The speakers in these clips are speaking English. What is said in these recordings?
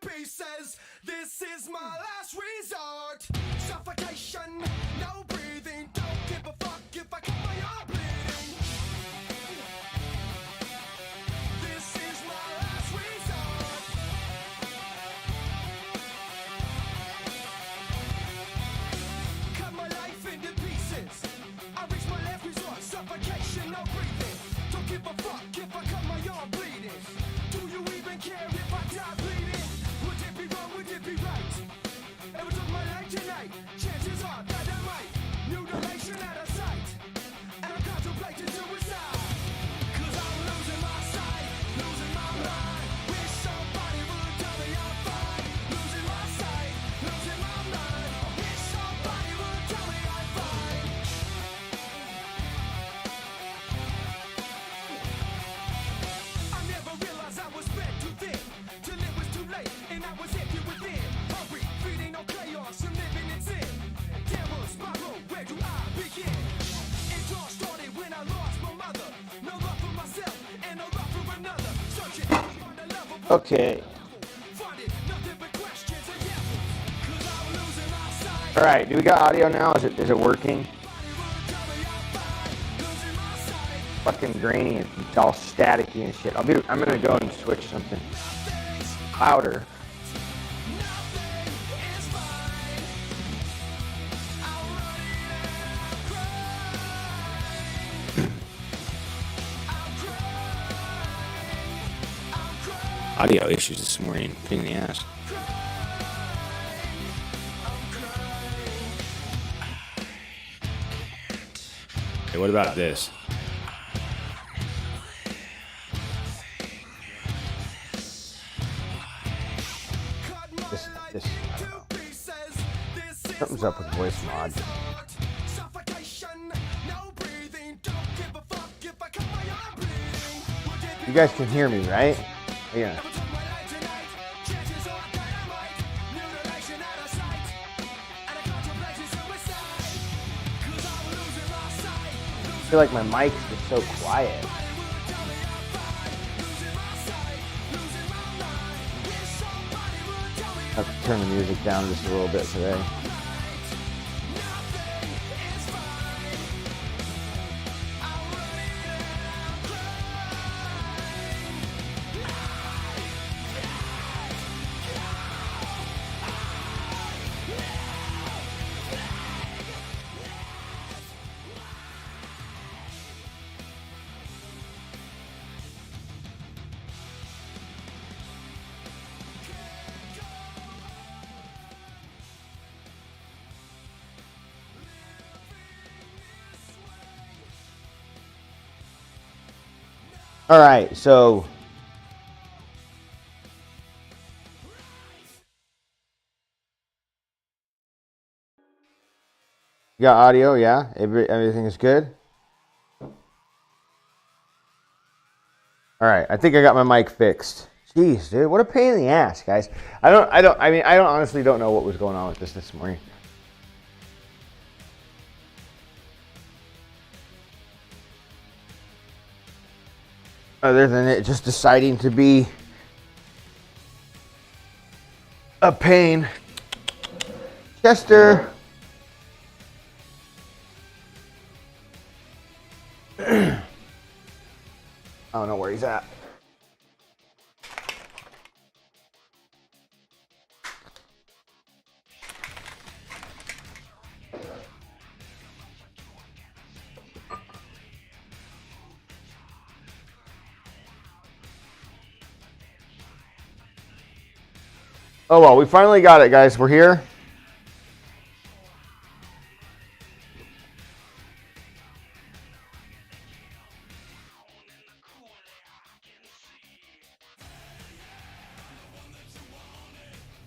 pieces. This is my last resort. Suffocation, no breathing. Don't give a fuck if I cut my arm bleeding. This is my last resort. Cut my life into pieces. I reach my last resort. Suffocation, no breathing. Don't give a fuck if I cut my arm bleeding. Do you even care if I die bleeding? Would it be wrong? Would it be right? If I took my life tonight, chances are that I might. Mutilation out of sight. And I'm contemplating suicide. Cause I'm losing my sight, losing my mind. Wish somebody would tell me I'm fine. Losing my sight, losing my mind. Wish somebody would tell me I'm fine. I never realized I was spread too thin, till it was too late, and I was empty within. Hungry, feeding on chaos and living in sin. Downward spiral, where do I begin? It all started when I lost my mother. No love for myself, and no love for another. Searching to find a love of Okay. finding nothing but questions and answers. Cause I'm losing my sight. All right. Do we got audio now? Is it working? Somebody would tell me I'm fine. Losing my sight. Fucking grainy and all staticky and shit. I'm gonna go and switch something louder. Nothing is fine. I'm running and I'm crying. I'm crying. Audio issues this morning. Pain in the ass. Okay, what about this? This something's up with voice mod. You guys can hear me, right? Yeah. I feel like my mic's just so quiet. I have to turn the music down just a little bit today. All right, so you got audio, yeah? Everything is good? All right, I think I got my mic fixed. Jeez, dude, what a pain in the ass, guys. I honestly don't know what was going on with this morning. Other than it just deciding to be a pain. Chester. I don't know where he's at. Oh well, we finally got it, guys. We're here.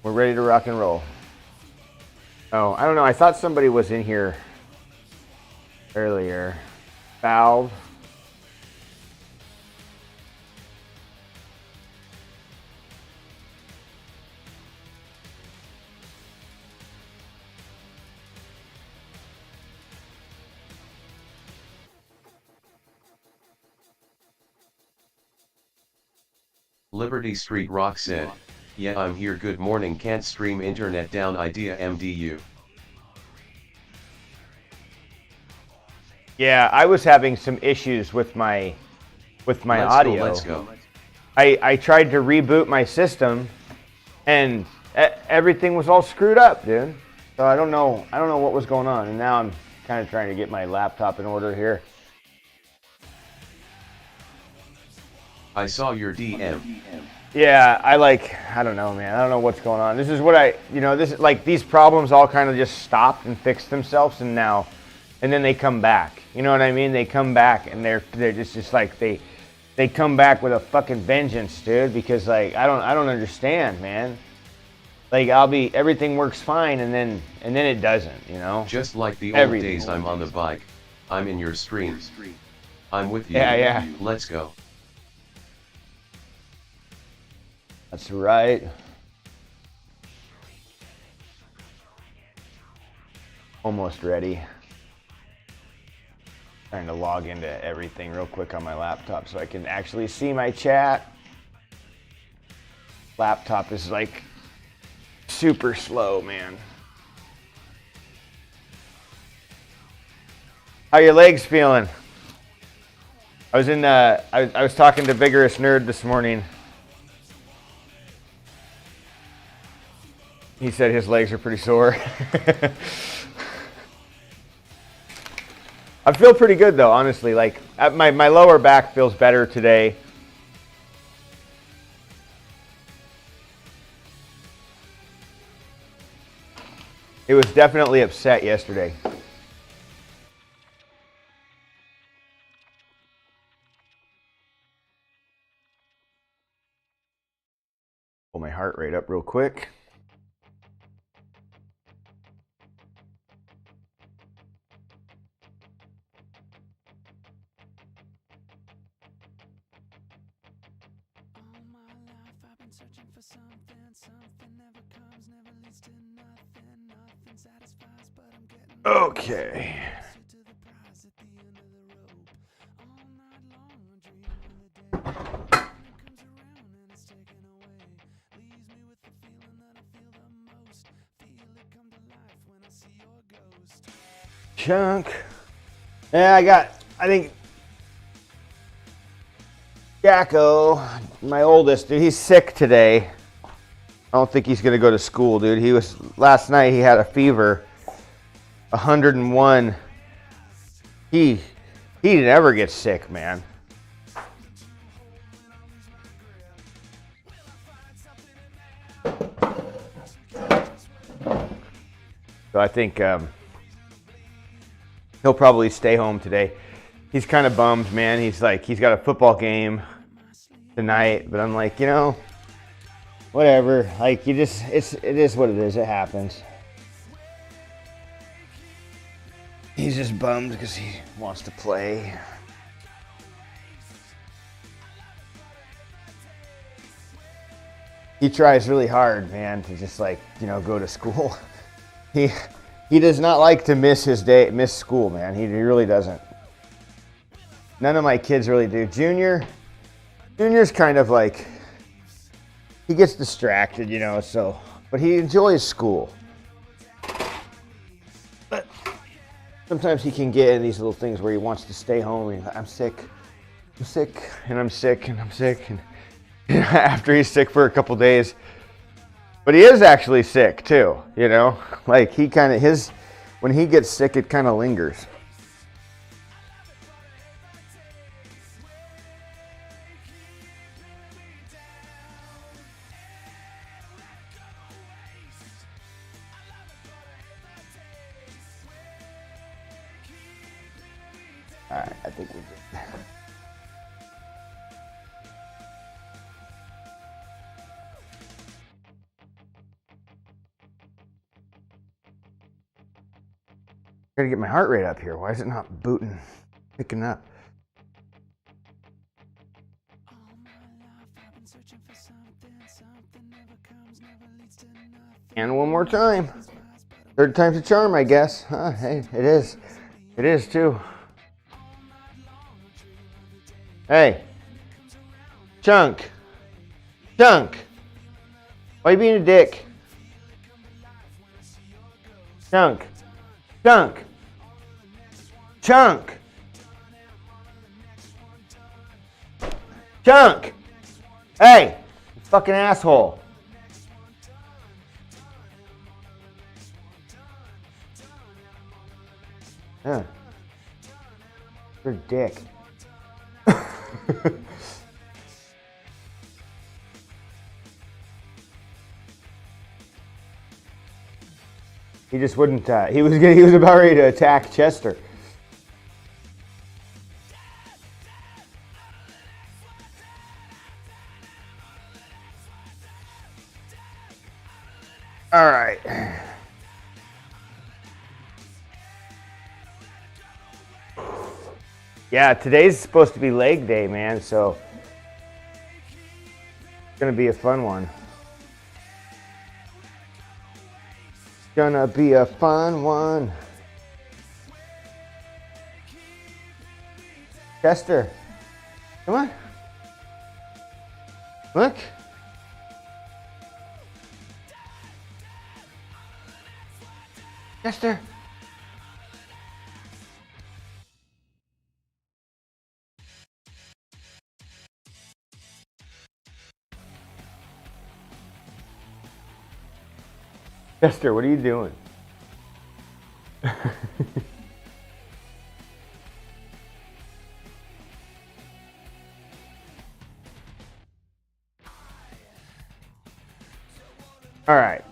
We're ready to rock and roll. Oh, I don't know. I thought somebody was in here earlier. Valve. Liberty Street Rock said, Yeah, I'm here. Good morning. Can't stream internet down. Idea MDU. Yeah, I was having some issues with my audio. Let's go. I tried to reboot my system, and everything was all screwed up, dude. So I don't know what was going on, and now I'm kind of trying to get my laptop in order here. I saw your DM. Yeah, I don't know, man. I don't know what's going on. This is what this is like, these problems all kind of just stopped and fixed themselves, and then they come back. You know what I mean? They come back, and they're just like they come back with a fucking vengeance, dude, because like I don't understand, man. Like everything works fine, and then it doesn't, you know? Just like the old days. I'm on the bike. I'm in your stream. I'm with you. Yeah. Let's go. That's right. Almost ready. Trying to log into everything real quick on my laptop so I can actually see my chat. Laptop is like super slow, man. How your legs feeling? I was talking to Vigorous Nerd this morning. He said his legs are pretty sore. I feel pretty good though, honestly. Like my lower back feels better today. It was definitely upset yesterday. Pull my heart rate up real quick. Okay. Chunk. Yeah, I think Jacko, my oldest, dude, he's sick today. I don't think he's gonna go to school, dude. Last night he had a fever, 101. He never gets sick, man. So I think he'll probably stay home today. He's kind of bummed, man. He's got a football game tonight, but I'm like, whatever. Like, it is what it is. It happens. He's just bummed because he wants to play. He tries really hard, man, to just go to school. He does not like to miss school, man. He really doesn't. None of my kids really do. Junior's kind of like, he gets distracted, but he enjoys school. But sometimes he can get in these little things where he wants to stay home and I'm sick, and I'm sick. And after he's sick for a couple days, but he is actually sick too, like when he gets sick, it kind of lingers. All right, I think we're good. Gotta get my heart rate up here. Why is it not picking up? And one more time. Third time's a charm, I guess. Huh? Hey, it is. It is too. Hey. Chunk. Why you being a dick? Chunk. Chunk. Chunk. Chunk. Hey, you fucking asshole. Huh. You're a dick. He just wouldn't. He was about ready to attack Chester. All right. Yeah, today's supposed to be leg day, man. So it's gonna be a fun one. Gonna be a fun one. Chester, come on. Look. Chester. Chester, what are you doing? All right.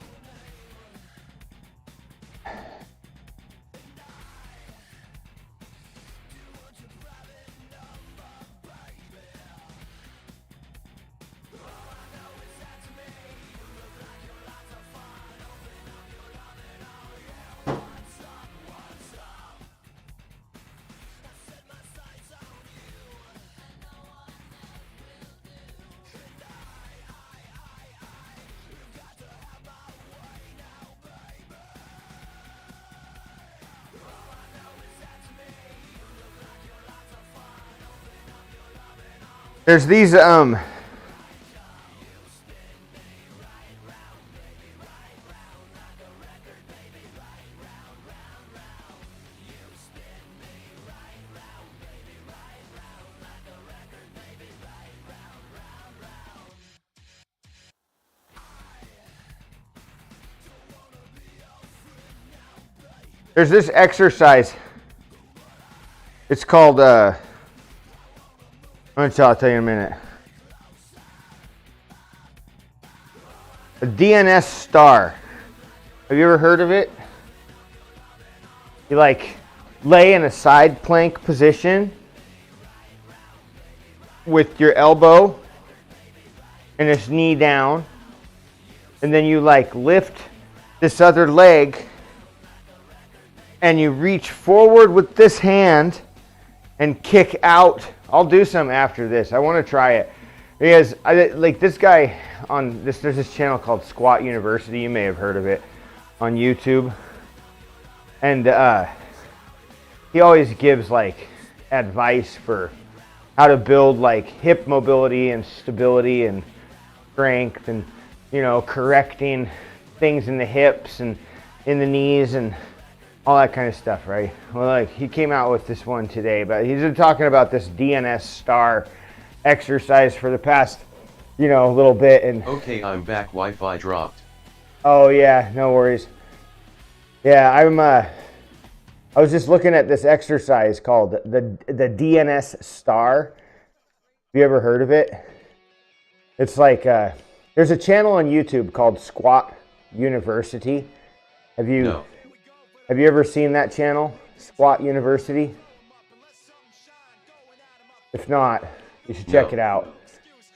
There's these there's this exercise. It's called I'll tell you in a minute. A DNS star. Have you ever heard of it? You like lay in a side plank position with your elbow and this knee down, and then you like lift this other leg and you reach forward with this hand and kick out. I'll do some after this. I want to try it because I like this guy on this. There's this channel called Squat University. You may have heard of it on YouTube, and he always gives like advice for how to build like hip mobility and stability and strength, and correcting things in the hips and in the knees and all that kind of stuff, right? Well, like he came out with this one today, but he's been talking about this DNS star exercise for the past, little bit. And Okay, I'm back. Wi-Fi dropped. oh yeah, no worries. Yeah, I was just looking at this exercise called the DNS star. Have you ever heard of it? It's like there's a channel on YouTube called Squat University. No. Have you ever seen that channel, Squat University? If not, you should check it out.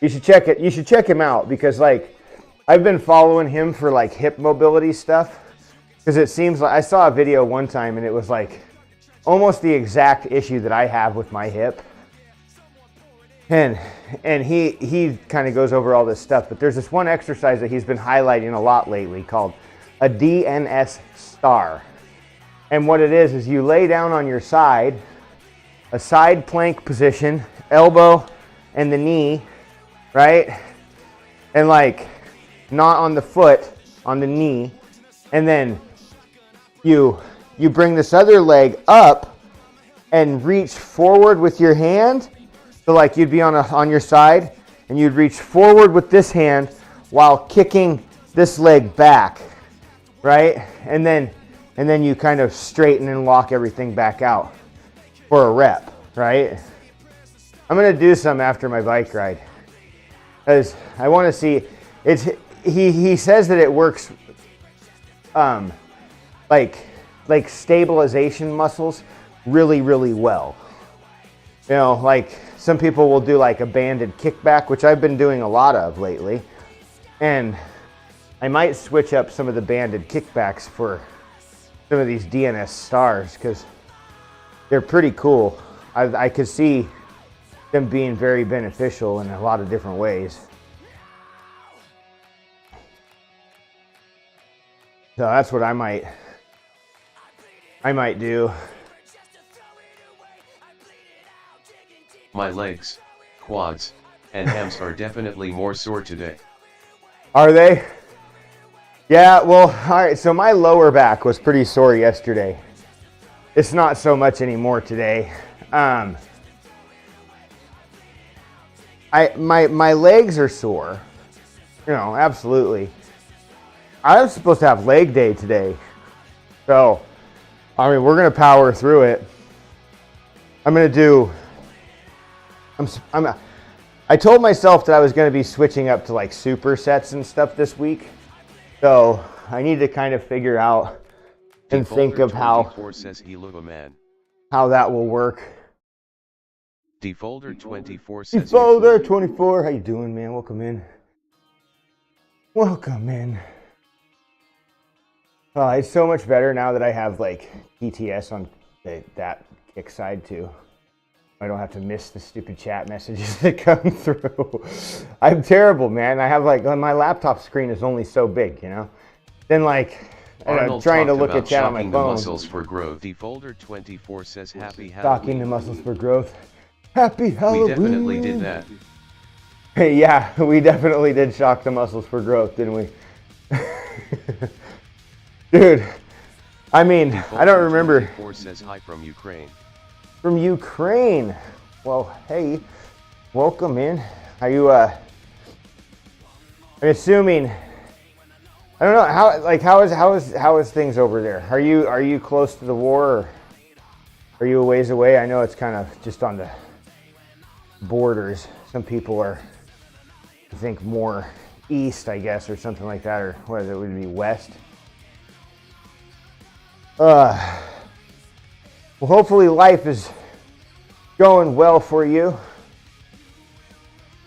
You should check it. You should check him out because like I've been following him for like hip mobility stuff because it seems like I saw a video one time and it was like almost the exact issue that I have with my hip. And he kind of goes over all this stuff, but there's this one exercise that he's been highlighting a lot lately called a DNS star. And what it is you lay down on your side, a side plank position, elbow and the knee, right? And like not on the foot, on the knee, and then you bring this other leg up and reach forward with your hand. So like you'd be on your side, and you'd reach forward with this hand while kicking this leg back, right? And then you kind of straighten and lock everything back out for a rep, right? I'm gonna do some after my bike ride, because I want to see. He says that it works like stabilization muscles really, really well. You know, like some people will do like a banded kickback, which I've been doing a lot of lately, and I might switch up some of the banded kickbacks for some of these DNS stars, because they're pretty cool. I could see them being very beneficial in a lot of different ways. So that's what I might do. My legs, quads, and hams are definitely more sore today. Are they? Yeah, well, all right, so my lower back was pretty sore yesterday. It's not so much anymore today. My legs are sore. You know, absolutely. I was supposed to have leg day today. So, I mean, we're going to power through it. I told myself that I was going to be switching up to like supersets and stuff this week. So, I need to kind of figure out and think of how says he love a man. How that will work. Defolder24 says Defolder24, how you doing, man? Welcome in. Welcome in. It's so much better now that I have like PTS on that kick side too. I don't have to miss the stupid chat messages that come through. I'm terrible, man. I have like, my laptop screen is only so big, you know? Then like, I'm trying to look at chat on my phone. The muscles for growth. Defolder24 says happy Halloween. Stocking the muscles for growth. Happy Halloween. We definitely did that. Yeah, we definitely did shock the muscles for growth, didn't we? Dude, I mean, I don't remember. Says hi from Ukraine. From Ukraine. Well, hey, welcome in. Are you, I'm assuming, I don't know, how is things over there? Are you close to the war, or are you a ways away? I know it's kind of just on the borders. Some people are, I think, more east, I guess, or something like that, or whether it would be west. Well, hopefully life is going well for you.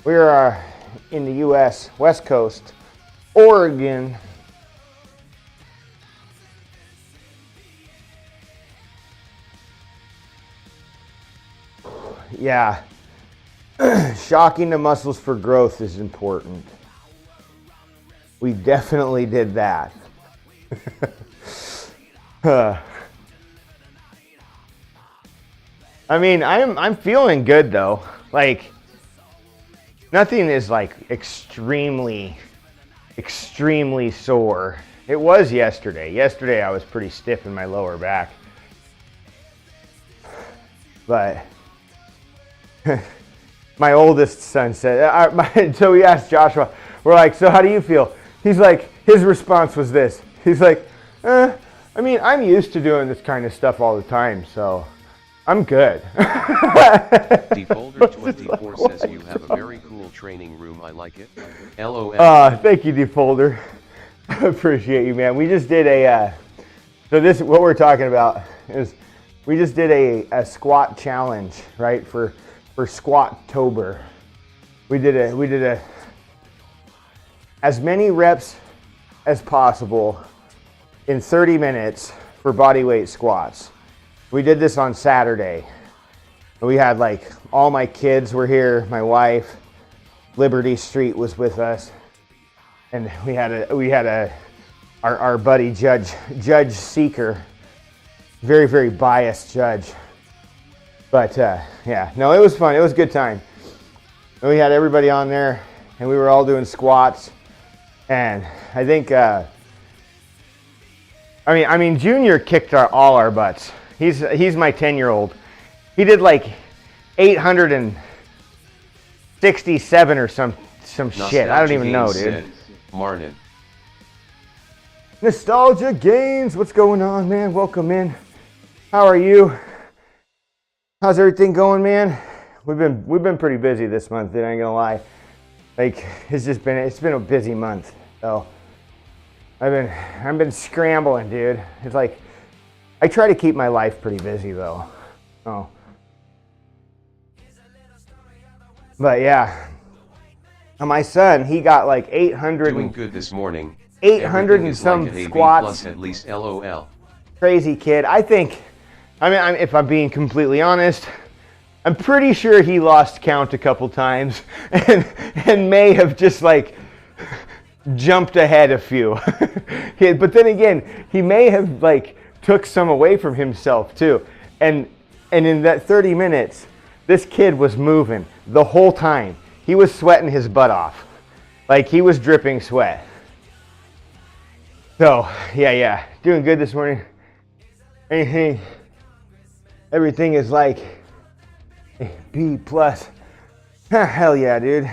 We are in the U.S. West Coast, Oregon. Yeah, shocking the muscles for growth is important. We definitely did that. I mean, I'm feeling good though. Like, nothing is like extremely sore. It was yesterday. Yesterday I was pretty stiff in my lower back. But my oldest son said, so we asked Joshua, we're like, so how do you feel? He's like, his response was this. He's like, I mean, I'm used to doing this kind of stuff all the time, so I'm good. Defolder24 says you have a very cool training room. I like it. LOL. Thank you, Defolder. I appreciate you, man. We just did what we're talking about is we just did a squat challenge, right, for Squat-tober. We did as many reps as possible in 30 minutes for bodyweight squats. We did this on Saturday. We had like all my kids were here, my wife, Liberty Street was with us, and we had our buddy Judge Seeker, very, very biased judge. But yeah, no, it was fun. It was a good time. And we had everybody on there, and we were all doing squats. And I think, I mean, Junior kicked all our butts. He's my 10-year-old. He did like 867 or some shit. I don't even know, dude. Martin. Nostalgia Gains, what's going on, man? Welcome in. How are you? How's everything going, man? We've been pretty busy this month, dude, I ain't gonna lie. Like, it's been a busy month. So I've been scrambling, dude. It's like I try to keep my life pretty busy though. Oh. But yeah. My son, he got like 800. Doing good this morning. 800 and some like squats. plus at least LOL. Crazy kid. I mean, if I'm being completely honest, I'm pretty sure he lost count a couple times and may have just like jumped ahead a few. But then again, he may have like took some away from himself too. And in that 30 minutes, this kid was moving the whole time. He was sweating his butt off. Like he was dripping sweat. So, yeah, doing good this morning. Everything is like a B+. Hell yeah, dude.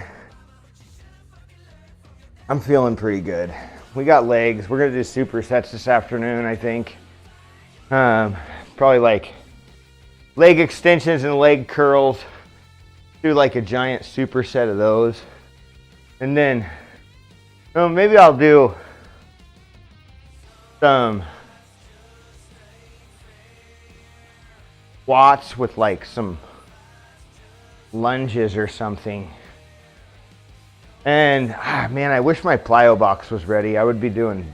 I'm feeling pretty good. We got legs. We're gonna do supersets this afternoon, I think. Probably like leg extensions and leg curls. Do like a giant superset of those. And then, maybe I'll do some squats with like some lunges or something. And man, I wish my plyo box was ready. I would be doing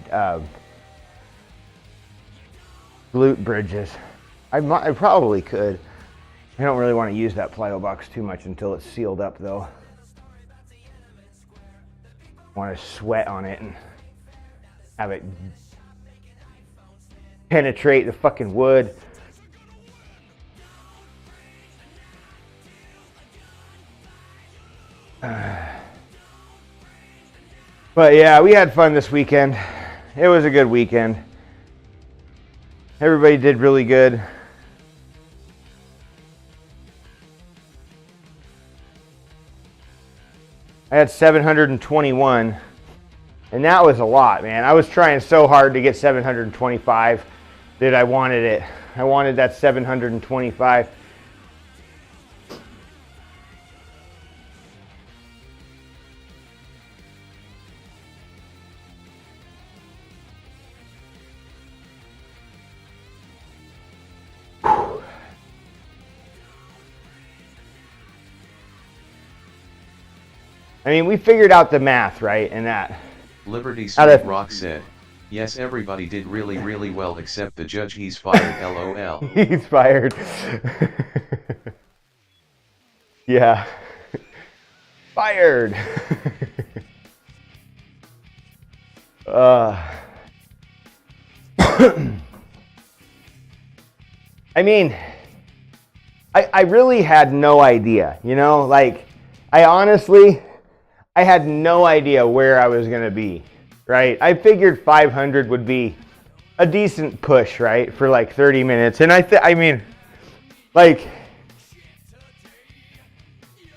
glute bridges. I probably could. I don't really want to use that plyo box too much until it's sealed up though. I want to sweat on it and have it penetrate the fucking wood. But yeah, we had fun this weekend. It was a good weekend. Everybody did really good. I had 721, and that was a lot, man. I was trying so hard to get 725 that I wanted it. I wanted that 725. I mean, we figured out the math, right, in that. Liberty Sweet Rock said, yes, everybody did really, really well except the judge. He's fired, LOL. He's fired. Yeah. Fired. I mean, I really had no idea, you know, like, I had no idea where I was going to be, right? I figured 500 would be a decent push, right, for like 30 minutes. And I mean, like,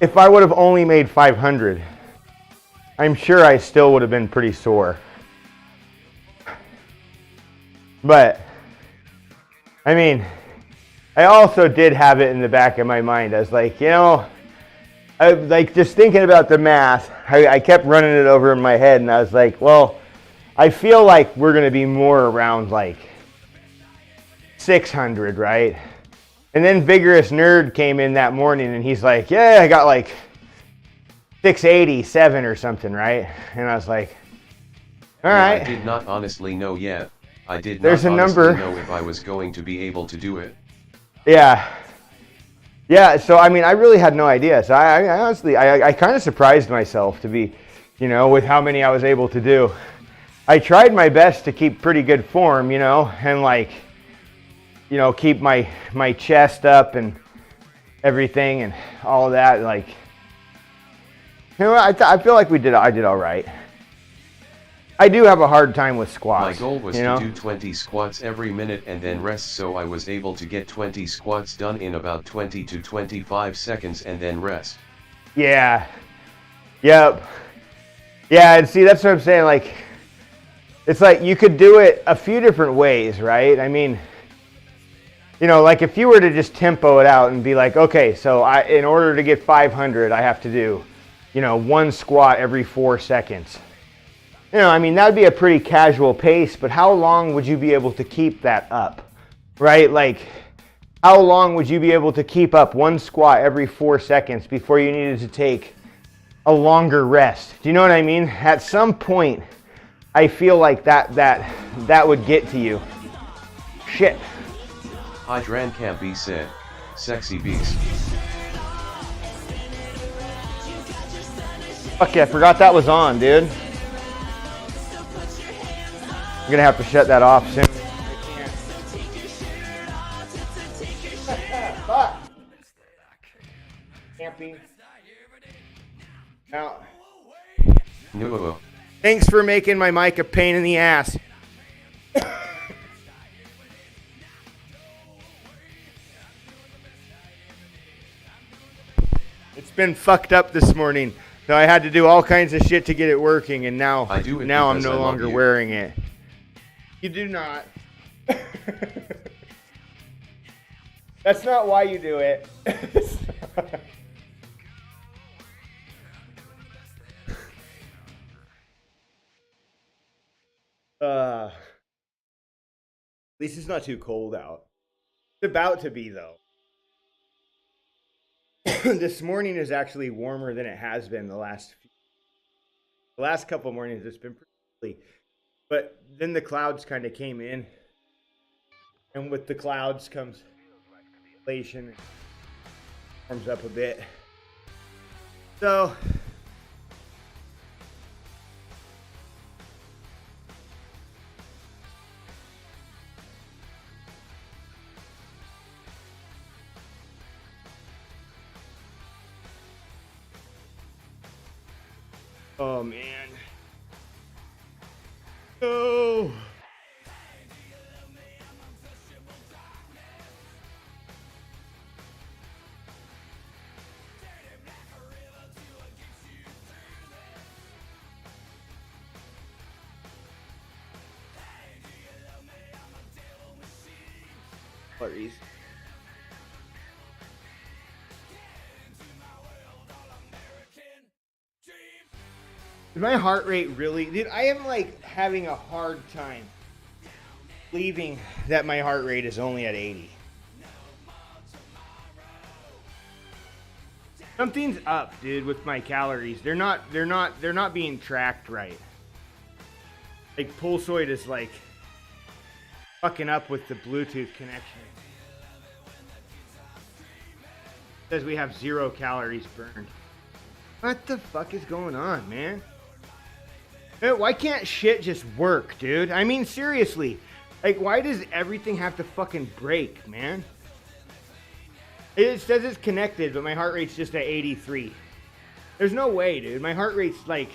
if I would have only made 500, I'm sure I still would have been pretty sore. But, I mean, I also did have it in the back of my mind. I was like, you know, I, like, just thinking about the math, I kept running it over in my head, and I was like, well, I feel like we're going to be more around like 600, right? And then Vigorous Nerd came in that morning, and he's like, yeah, I got like 687 or something, right? And I was like, all right. I did not honestly know yet. I did There's not a number. know if I was going to be able to do it. Yeah. Yeah, so I mean, I really had no idea. So I honestly, I kind of surprised myself to be, you know, with how many I was able to do. I tried my best to keep pretty good form, you know, and like, you know, keep my chest up and everything and all of that. Like, you know, I feel like I did all right. I do have a hard time with My squats. goal was you know? to do 20 squats every minute and then rest, so I was able to get 20 squats done in about 20 to 25 seconds and then rest. Yeah. Yep. Yeah, and see, that's what I'm saying. Like, it's like you could do it a few different ways, right? I mean, you know, like if you were to just tempo it out and be like, okay, so in order to get 500, I have to do, you know, 1 squat every 4 seconds. You know, I mean, that would be a pretty casual pace, but how long would you be able to keep that up, right? Like, how long would you be able to keep up 1 squat every 4 seconds before you needed to take a longer rest? Do you know what I mean? At some point, I feel like that would get to you. Shit. Hydran Campy said, sexy beast. Fuck yeah, I forgot that was on, dude. I'm gonna have to shut that off soon. Fuck. Camping. Now, No. thanks for making my mic a pain in the ass. It's been fucked up this morning, so I had to do all kinds of shit to get it working, and now I do it I'm because I no love longer you. wearing it. You do not. That's not why you do it. At least it's not too cold out. It's about to be, though. This morning is actually warmer than it has been the last couple mornings. It's been pretty chilly. But then the clouds kind of came in. And with the clouds comes inflation. Warms up a bit. So oh man. No. Calories. Is my heart rate really, dude? I am like having a hard time believing that my heart rate is only at 80. Something's up, dude, with my calories. They're not being tracked right. Like Pulsoid is like fucking up with the Bluetooth connection. It says we have 0 calories burned. What the fuck is going on, man? Why can't shit just work, dude? I mean, seriously. Like, why does everything have to fucking break, man? It says it's connected, but my heart rate's just at 83. There's no way, dude. My heart rate's like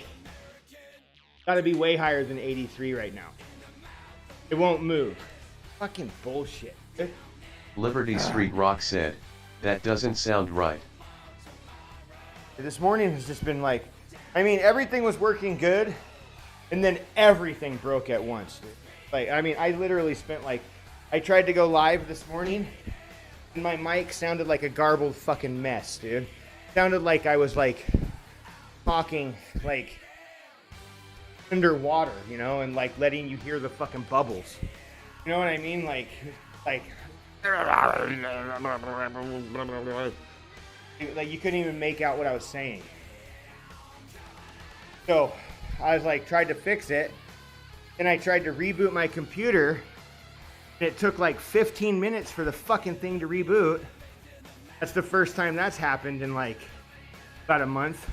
gotta be way higher than 83 right now. It won't move. Fucking bullshit. Liberty Street Rock said, that doesn't sound right. This morning has just been like, I mean, everything was working good, and then everything broke at once, dude. Like, I mean, I literally spent like, I tried to go live this morning, and my mic sounded like a garbled fucking mess, dude. Sounded like I was like talking like underwater, you know, and like letting you hear the fucking bubbles. You know what I mean? Like you couldn't even make out what I was saying. So I was like, tried to fix it, and I tried to reboot my computer, and it took like 15 minutes for the fucking thing to reboot. That's the first time that's happened in like about a month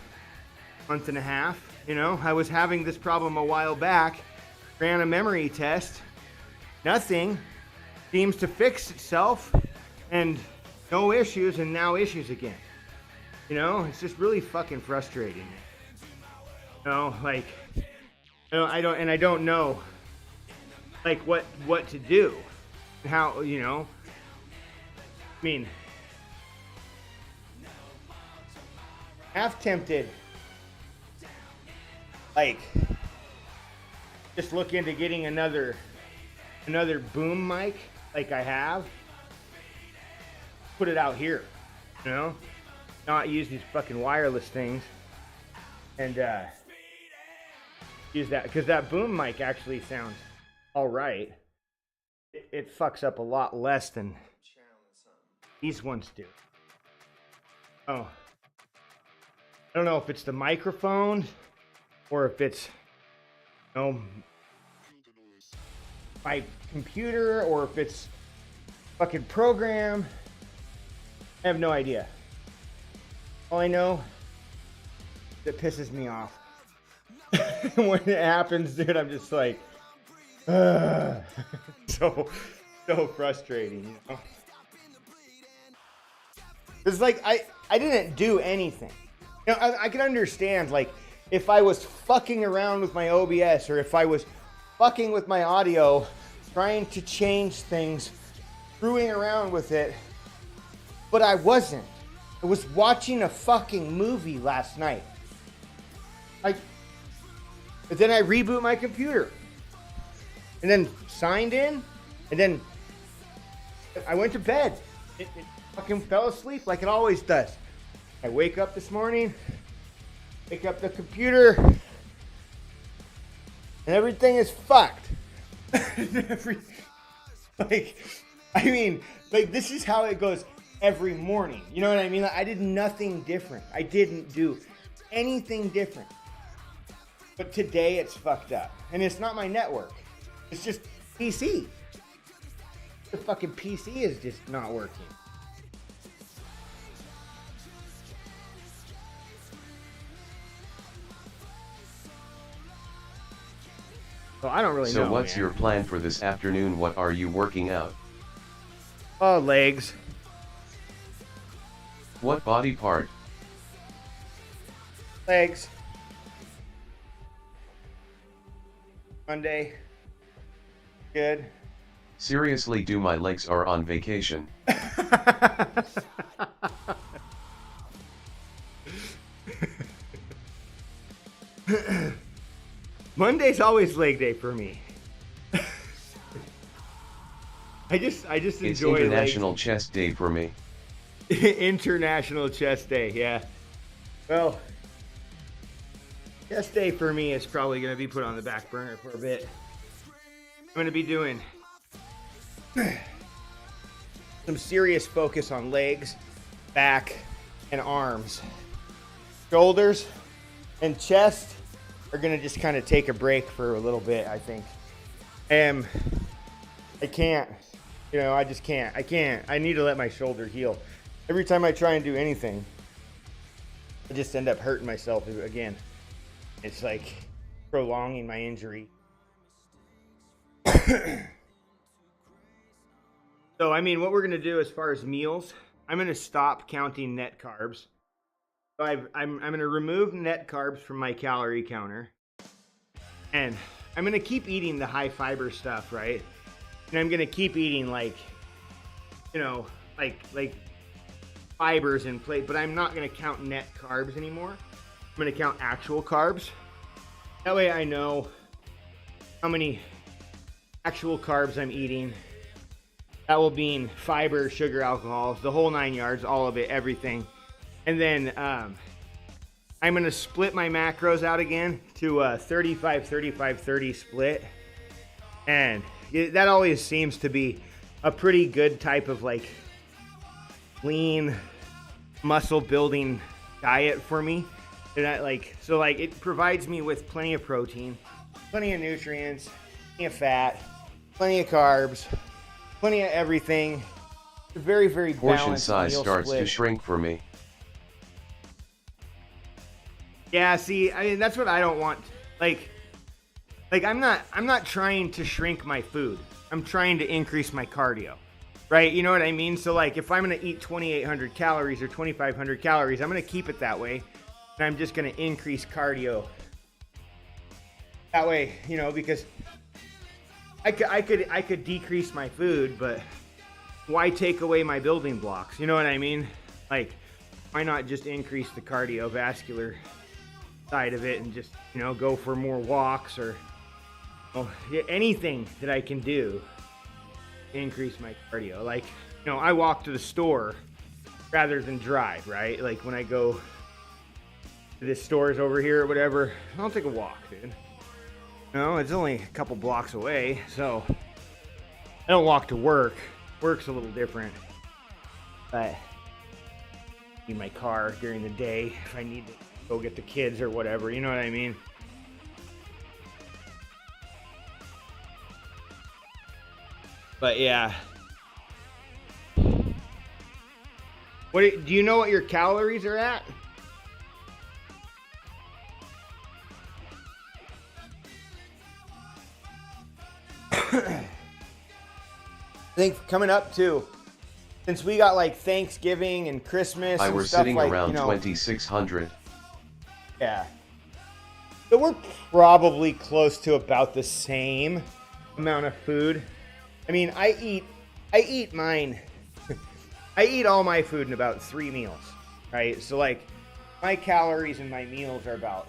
and a half. You know, I was having this problem a while back, ran a memory test, nothing seems to fix itself, and no issues, and now issues again. You know, it's just really fucking frustrating. You know, like, I don't know like what to do. How, you know, I mean, half tempted, like, just look into getting another boom mic like I have, put it out here, you know, not use these fucking wireless things, and use that, because that boom mic actually sounds all right. It fucks up a lot less than these ones do. Oh, I don't know if it's the microphone or if it's, you know, my computer, or if it's fucking program. I have no idea. All I know is it pisses me off. When it happens, dude, I'm just like, so frustrating, you know? It's like I didn't do anything. You know, I can understand, like, if I was fucking around with my OBS, or if I was fucking with my audio, trying to change things, screwing around with it, but I wasn't. I was watching a fucking movie last night. But then I reboot my computer, and then signed in, and then I went to bed. It fucking fell asleep like it always does. I wake up this morning, pick up the computer, and everything is fucked. This is how it goes every morning. You know what I mean? Like, I did nothing different. I didn't do anything different. But today it's fucked up. And it's not my network. It's just PC. The fucking PC is just not working. So I don't really know. So what's man. your plan for this afternoon? What are you working out? Oh, legs. What body part? Legs. Monday. Good. Seriously, do my legs are on vacation? Monday's always leg day for me. I just enjoy It's International legs. Chest Day for me. International Chest Day, yeah. Well, chest day for me is probably going to be put on the back burner for a bit. I'm going to be doing some serious focus on legs, back, and arms. Shoulders and chest are going to just kind of take a break for a little bit, I think. I can't, you know, I just can't. I need to let my shoulder heal. Every time I try and do anything, I just end up hurting myself again. It's like prolonging my injury. So, I mean, what we're going to do as far as meals, I'm going to stop counting net carbs. So I'm going to remove net carbs from my calorie counter. And I'm going to keep eating the high fiber stuff, right? And I'm going to keep eating like, you know, like fibers and plate, but I'm not going to count net carbs anymore. I'm going to count actual carbs. That way I know how many actual carbs I'm eating. That will mean fiber, sugar, alcohol, the whole 9 yards, all of it, everything. And then I'm going to split my macros out again to a 35, 35, 30 split. And that always seems to be a pretty good type of like lean muscle building diet for me. And it provides me with plenty of protein, plenty of nutrients, plenty of fat, plenty of carbs, plenty of everything. It's a very, very balanced Portion size meal starts split. to shrink for me. Yeah, see, I mean, that's what I don't want. Like I'm not trying to shrink my food. I'm trying to increase my cardio, right? You know what I mean? So like, if I'm going to eat 2,800 calories or 2,500 calories, I'm going to keep it that way. And I'm just going to increase cardio That way, you know, because I could decrease my food, but why take away my building blocks? You know what I mean? Like, why not just increase the cardiovascular side of it and just, you know, go for more walks or anything that I can do to increase my cardio. Like, you know, I walk to the store rather than drive, right? Like when I go to the stores over here or whatever, I'll take a walk, dude. No, it's only a couple blocks away, so I don't walk to work. Work's a little different, but in my car during the day if I need to go get the kids or whatever, you know what I mean? But yeah. Do you know what your calories are at? I think coming up too, since we got like Thanksgiving and Christmas I and were stuff sitting like, around you know, 2600. Yeah. So we're probably close to about the same amount of food. I mean, I eat mine. I eat all my food in about 3 meals, right? So like my calories in my meals are about,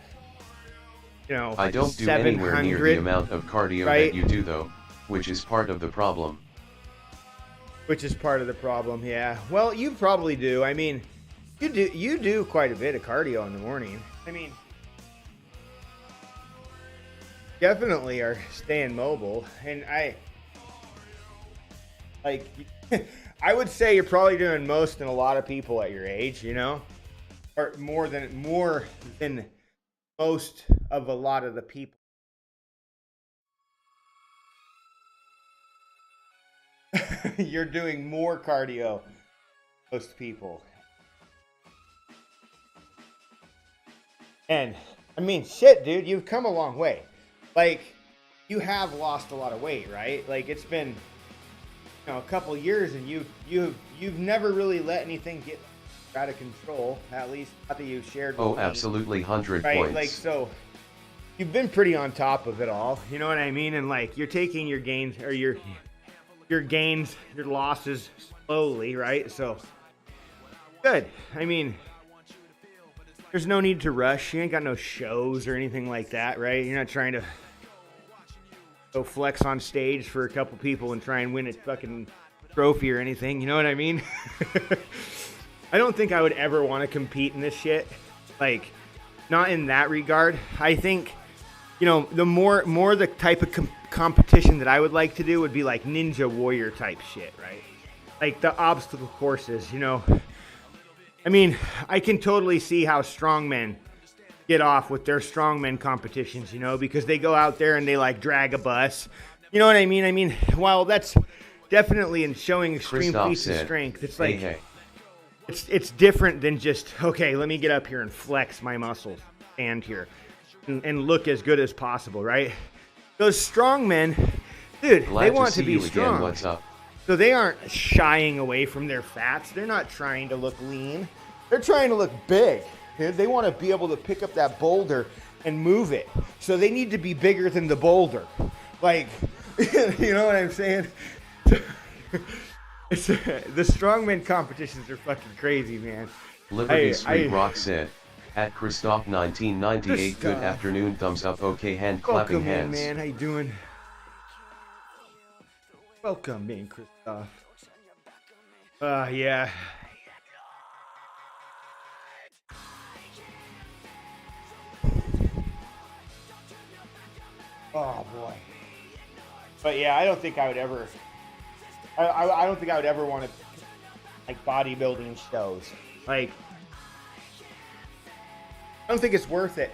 you know, I don't do anywhere near the amount of cardio right? that you do though, which is part of the problem. Which is part of the problem, yeah. Well, you probably do. I mean, you do quite a bit of cardio in the morning. I mean, definitely are staying mobile, and I would say you're probably doing most than a lot of people at your age, you know, or more than most of a lot of the people. You're doing more cardio than most people. And I mean, shit, dude, you've come a long way. Like, you have lost a lot of weight, right? Like, it's been, you know, a couple years, and you've never really let anything get out of control. At least not that you've shared with Oh, me. Absolutely, 100 Right? points. Like, so you've been pretty on top of it all. You know what I mean? And like, you're taking your gains or your losses slowly, right? So good. I mean, there's no need to rush. You ain't got no shows or anything like that, right? You're not trying to go flex on stage for a couple people and try and win a fucking trophy or anything. You know what I mean? I don't think I would ever want to compete in this shit. Like, not in that regard. I think, you know, the more the type of competition that I would like to do would be like Ninja Warrior type shit, right? Like the obstacle courses, you know. I mean, I can totally see how strongmen get off with their strongmen competitions, you know, because they go out there and they like drag a bus. You know what I mean? I mean, while that's definitely in showing extreme feats of strength, it's like, hey. it's different than just, okay, let me get up here and flex my muscles, stand here, and look as good as possible, right? Those strong men, dude, Glad they want see to be you strong. Again. What's up? So they aren't shying away from their fats. They're not trying to look lean. They're trying to look big. Dude. They want to be able to pick up that boulder and move it. So they need to be bigger than the boulder. Like, you know what I'm saying? The strongman competitions are fucking crazy, man. Liberty Street Rock said, at Christoph 1998, good afternoon, thumbs up, okay, hand clapping Welcome hands. in, man. How you doing? Welcome in, Christoph. Yeah. Oh boy. But yeah, I don't think I would ever. I don't think I would ever want to like bodybuilding shows. Like, I don't think it's worth it.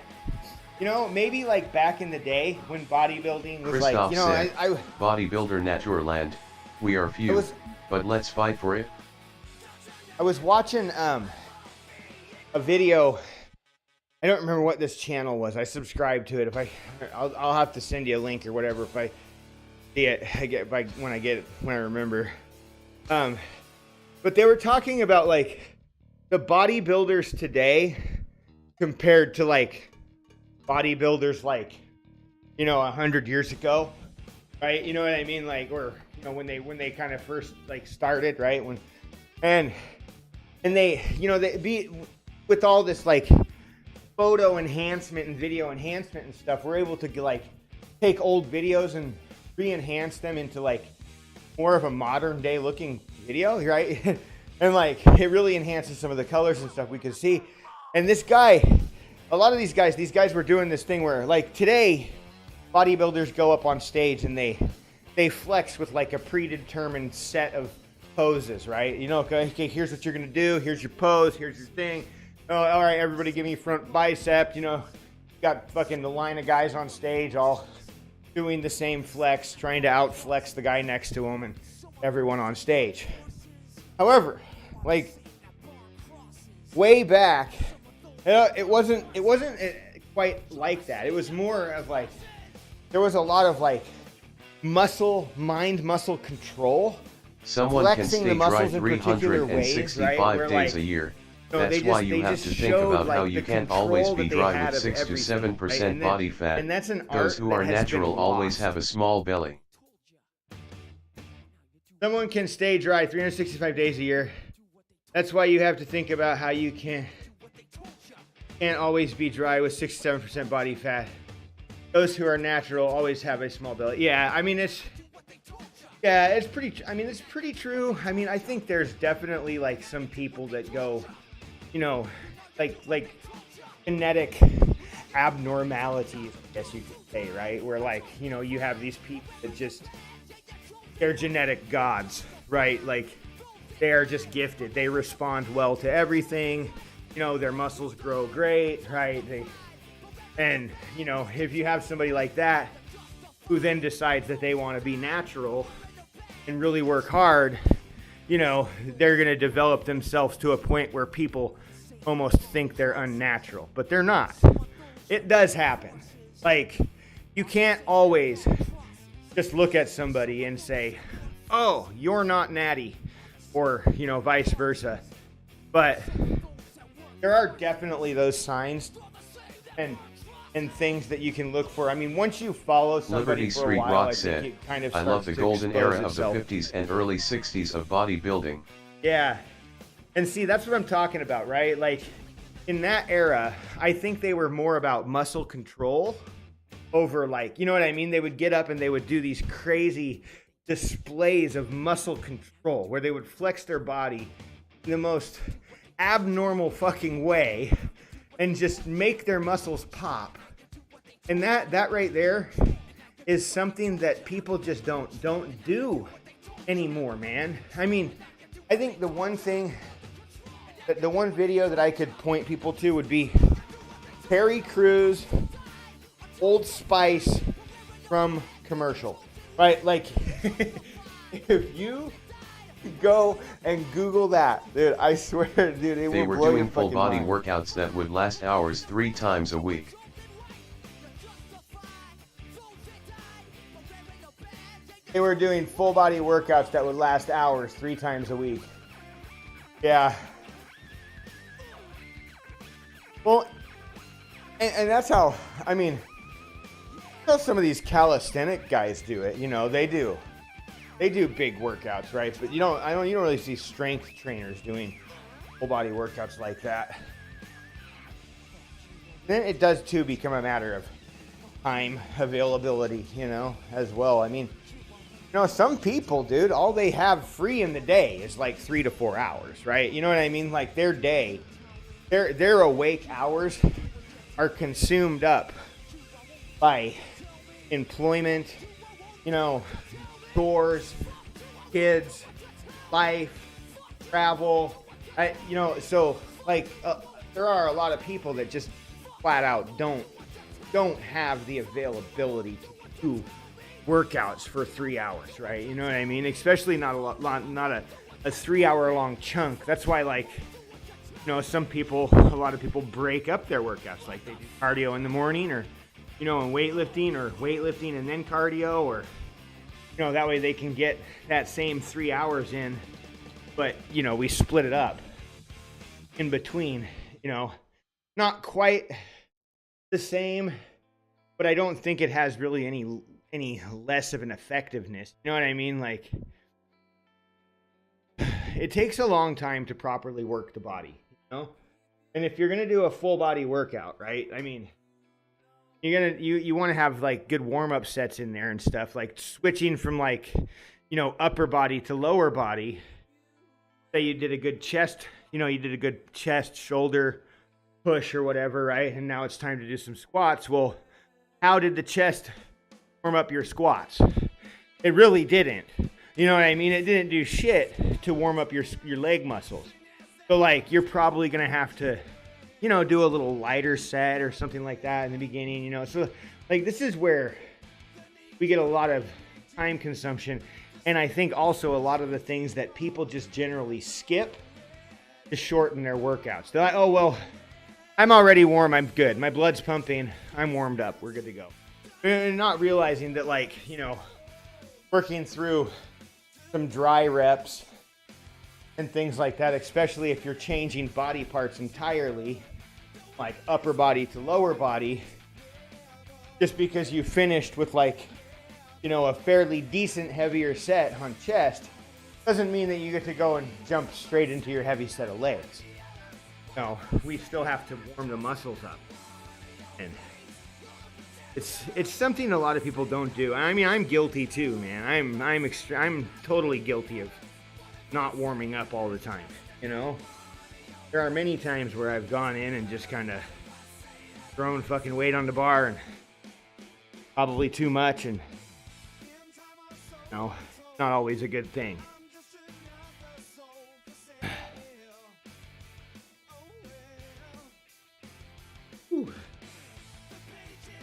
You know, maybe like back in the day when bodybuilding was Christoph like, you know, said, I bodybuilder Naturland, we are few, but let's fight for it. I was watching a video. I don't remember what this channel was. I subscribed to it. I'll have to send you a link or whatever if I see it. When I remember. But they were talking about like the bodybuilders today compared to like bodybuilders like 100 years ago, right? You know what I mean? Like, or when they kind of first like started, right? And they they be with all this like photo enhancement and video enhancement and stuff, we're able to like take old videos and re-enhance them into like more of a modern day looking video, right? And like it really enhances some of the colors and stuff we could see. And this guy, a lot of these guys were doing this thing where like today bodybuilders go up on stage and they flex with like a predetermined set of poses, right? Okay, here's what you're gonna do, here's your pose, here's your thing. Oh, all right, everybody give me front bicep. Got fucking the line of guys on stage all doing the same flex, trying to outflex the guy next to him and everyone on stage. However, like way back, it wasn't quite like that. It was more of like there was a lot of like mind muscle control. Someone can flexing stay the muscles dry in particular 365 ways, right? days Like, a year. no, That's why you have to think about how you can't always be dry with 6 to 7% body fat. And that's an Those who are natural always lost. have a small belly. Someone can stay dry 365 days a year. That's why you have to think about how you can't always be dry with 6 to 7% body fat. Those who are natural always have a small belly. Yeah, I mean it's pretty true. I mean, I think there's definitely like some people that go, like genetic abnormalities, I guess you could say, right? Where like, you have these people that just, they're genetic gods, right? Like they are just gifted. They respond well to everything. Their muscles grow great, right? And if you have somebody like that who then decides that they want to be natural and really work hard, they're going to develop themselves to a point where people almost think they're unnatural, but they're not. It does happen. Like, you can't always just look at somebody and say, oh, you're not natty, or, vice versa. But there are definitely those signs and things that you can look for. I mean, once you follow somebody Liberty for a Street while, Rock I said, think it kind of I love the starts to golden era expose of the itself. 50s and early 60s of bodybuilding. Yeah. And see, that's what I'm talking about, right? Like, in that era, I think they were more about muscle control over, like, you know what I mean? They would get up and they would do these crazy displays of muscle control where they would flex their body in the most abnormal fucking way and just make their muscles pop. And that right there is something that people just don't do anymore, man. I mean, I think the one video that I could point people to would be Terry Crews Old Spice from commercial, right? Like, if you go and Google that, dude, I swear, dude, it will blow your fucking mind. They were doing full body workouts that would last hours 3 times a week. They were doing full body workouts that would last hours 3 times a week. Yeah. Well, and that's how, I mean, how some of these calisthenic guys do it. They do big workouts, right? But you don't really see strength trainers doing full body workouts like that. Then it does too become a matter of time availability, as well. I mean, some people, dude, all they have free in the day is like 3 to 4 hours, right? You know what I mean? Like their day, their awake hours are consumed up by employment, chores, kids, life, travel. So like there are a lot of people that just flat out don't have the availability to do workouts for 3 hours, right? You know what I mean? Especially not a 3 hour long chunk. That's why, like, a lot of people break up their workouts. Like they do cardio in the morning, or and weightlifting and then cardio, or that way they can get that same 3 hours in, but we split it up in between. Not quite the same but I don't think it has really any less of an effectiveness. You know what I mean? Like, it takes a long time to properly work the body, you know? And if you're going to do a full body workout, right? I mean, you want to have like good warm-up sets in there and stuff, like switching from like, you know, upper body to lower body. Say you did a good chest, you did a good chest, shoulder push or whatever, right? And now it's time to do some squats. Well, how did the chest warm up your squats? It really didn't. You know what I mean? It didn't do shit to warm up your leg muscles. So like, you're probably going to have to, do a little lighter set or something like that in the beginning, So like, this is where we get a lot of time consumption. And I think also a lot of the things that people just generally skip to shorten their workouts. They're like, oh, well, I'm already warm. I'm good. My blood's pumping. I'm warmed up. We're good to go. And not realizing that, like, working through some dry reps and things like that, especially if you're changing body parts entirely, like upper body to lower body, just because you finished with like, a fairly decent heavier set on chest, doesn't mean that you get to go and jump straight into your heavy set of legs. No, we still have to warm the muscles up. And it's something a lot of people don't do. I mean, I'm guilty too, man. I'm totally guilty of not warming up all the time, There are many times where I've gone in and just kind of thrown fucking weight on the bar and probably too much, and it's not always a good thing.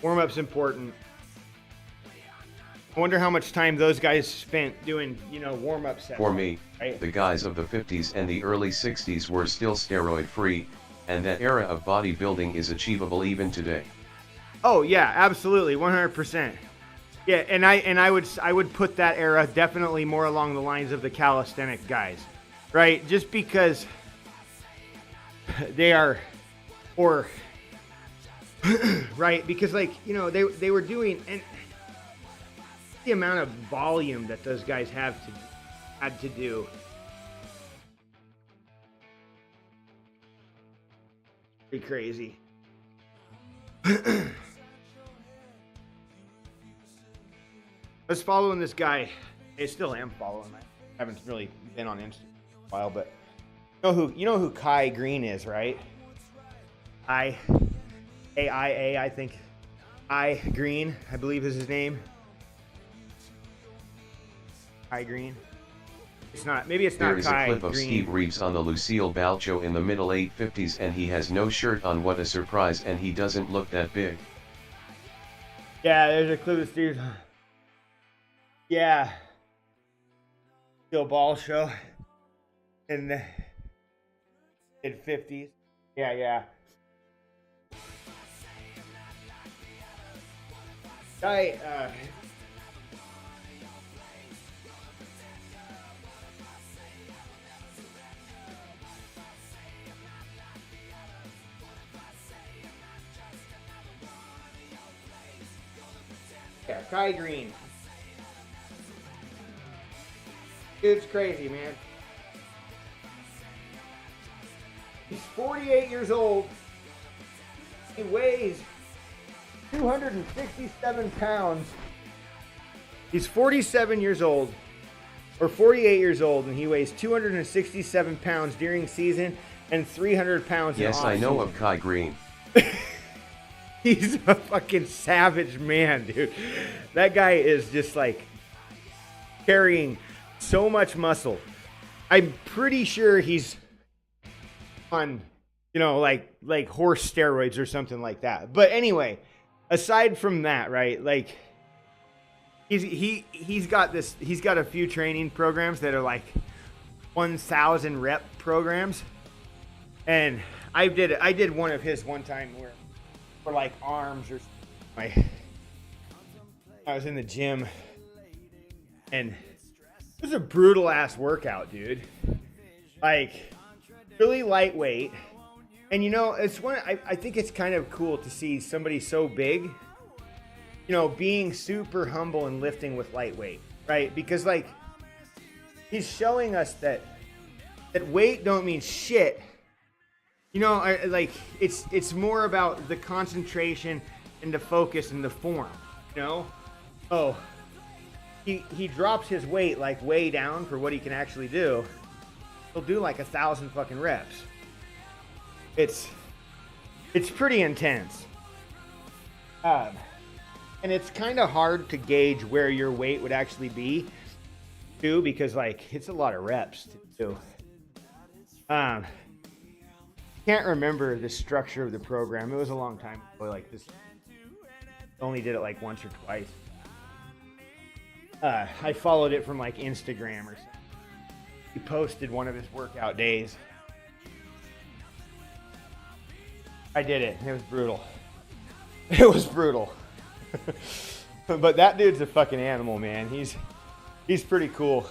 Warm-up's important. I wonder how much time those guys spent doing, warm-up sets. For me, right? The guys of the 50s and the early 60s were still steroid-free, and that era of bodybuilding is achievable even today. Oh yeah, absolutely, 100%. Yeah, and I would put that era definitely more along the lines of the calisthenic guys, right? Just because they are, or right? Because like they were doing, and the amount of volume that those guys had to do. Pretty crazy. I was following this guy. I still am following him. I haven't really been on Instagram in a while, but you know who Kai Green is, right? AIA, I think. I Green, I believe is his name. Kai Green. It's not. Maybe it's not Kai Green. There is a clip of Steve Reeves on the Lucille Ball show in the middle 850s, and he has no shirt on. What a surprise! And he doesn't look that big. Yeah, there's a clip of Steve. Yeah. Lucille Ball show in the mid-50s. Yeah. Guy, yeah, Kai Green. Dude's crazy, man. He's 48 years old. He weighs 267 pounds. He's 47 years old, or 48 years old, and he weighs 267 pounds during season and 300 pounds in off season. Yes, I know of Kai Green. He's a fucking savage man, dude. That guy is just like carrying so much muscle. I'm pretty sure he's on, like horse steroids or something like that. But anyway, aside from that, right? Like he's got a few training programs that are like 1,000 rep programs, and I did one of his one time where for like arms or I was in the gym, and it was a brutal ass workout, dude. Like really lightweight. And it's one I think it's kind of cool to see somebody so big being super humble and lifting with lightweight, right? Because like he's showing us that weight don't mean shit. Like it's more about the concentration and the focus and the form, Oh, he drops his weight like way down for what he can actually do. He'll do like 1,000 fucking reps. It's pretty intense. And it's kind of hard to gauge where your weight would actually be too, because like it's a lot of reps to do. Can't remember the structure of the program. It was a long time ago. Like this, only did it like once or twice. I followed it from like Instagram or something. He posted one of his workout days. I did it. It was brutal. It was brutal. But that dude's a fucking animal, man. He's pretty cool.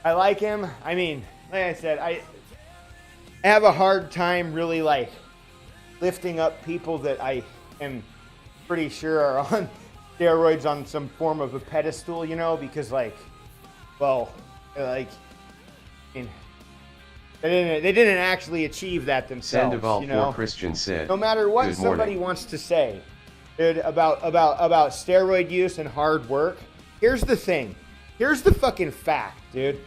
I like him. I mean, like I said, I have a hard time really like lifting up people that I am pretty sure are on steroids on some form of a pedestal, because like, well, like, I mean, they didn't actually achieve that themselves. Sandoval for Christian said, no matter what somebody wants to say, dude, about steroid use and hard work, here's the thing. Here's the fucking fact, dude.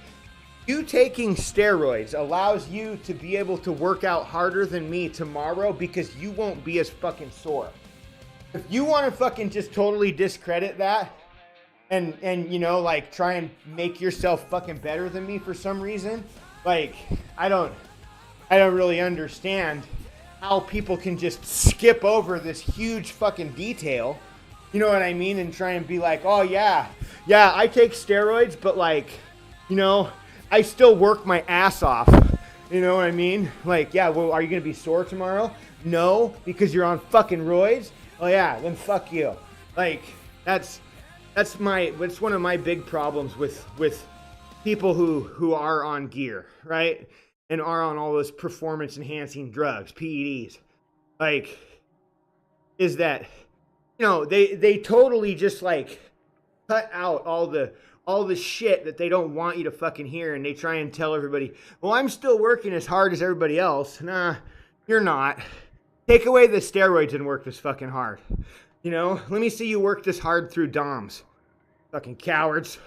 You taking steroids allows you to be able to work out harder than me tomorrow because you won't be as fucking sore. If you want to fucking just totally discredit that and like try and make yourself fucking better than me for some reason, like I don't really understand how people can just skip over this huge fucking detail. You know what I mean? And try and be like, oh yeah, I take steroids, but like, I still work my ass off. You know what I mean? Like, yeah, well, are you going to be sore tomorrow? No, because you're on fucking roids? Oh yeah, then fuck you. Like, that's one of my big problems with people who are on gear, right? And are on all those performance enhancing drugs, PEDs. Like, is that, they totally just like cut out all the shit that they don't want you to fucking hear, and they try and tell everybody, well, I'm still working as hard as everybody else. Nah, you're not. Take away the steroids and work this fucking hard. Let me see you work this hard through DOMs. Fucking cowards.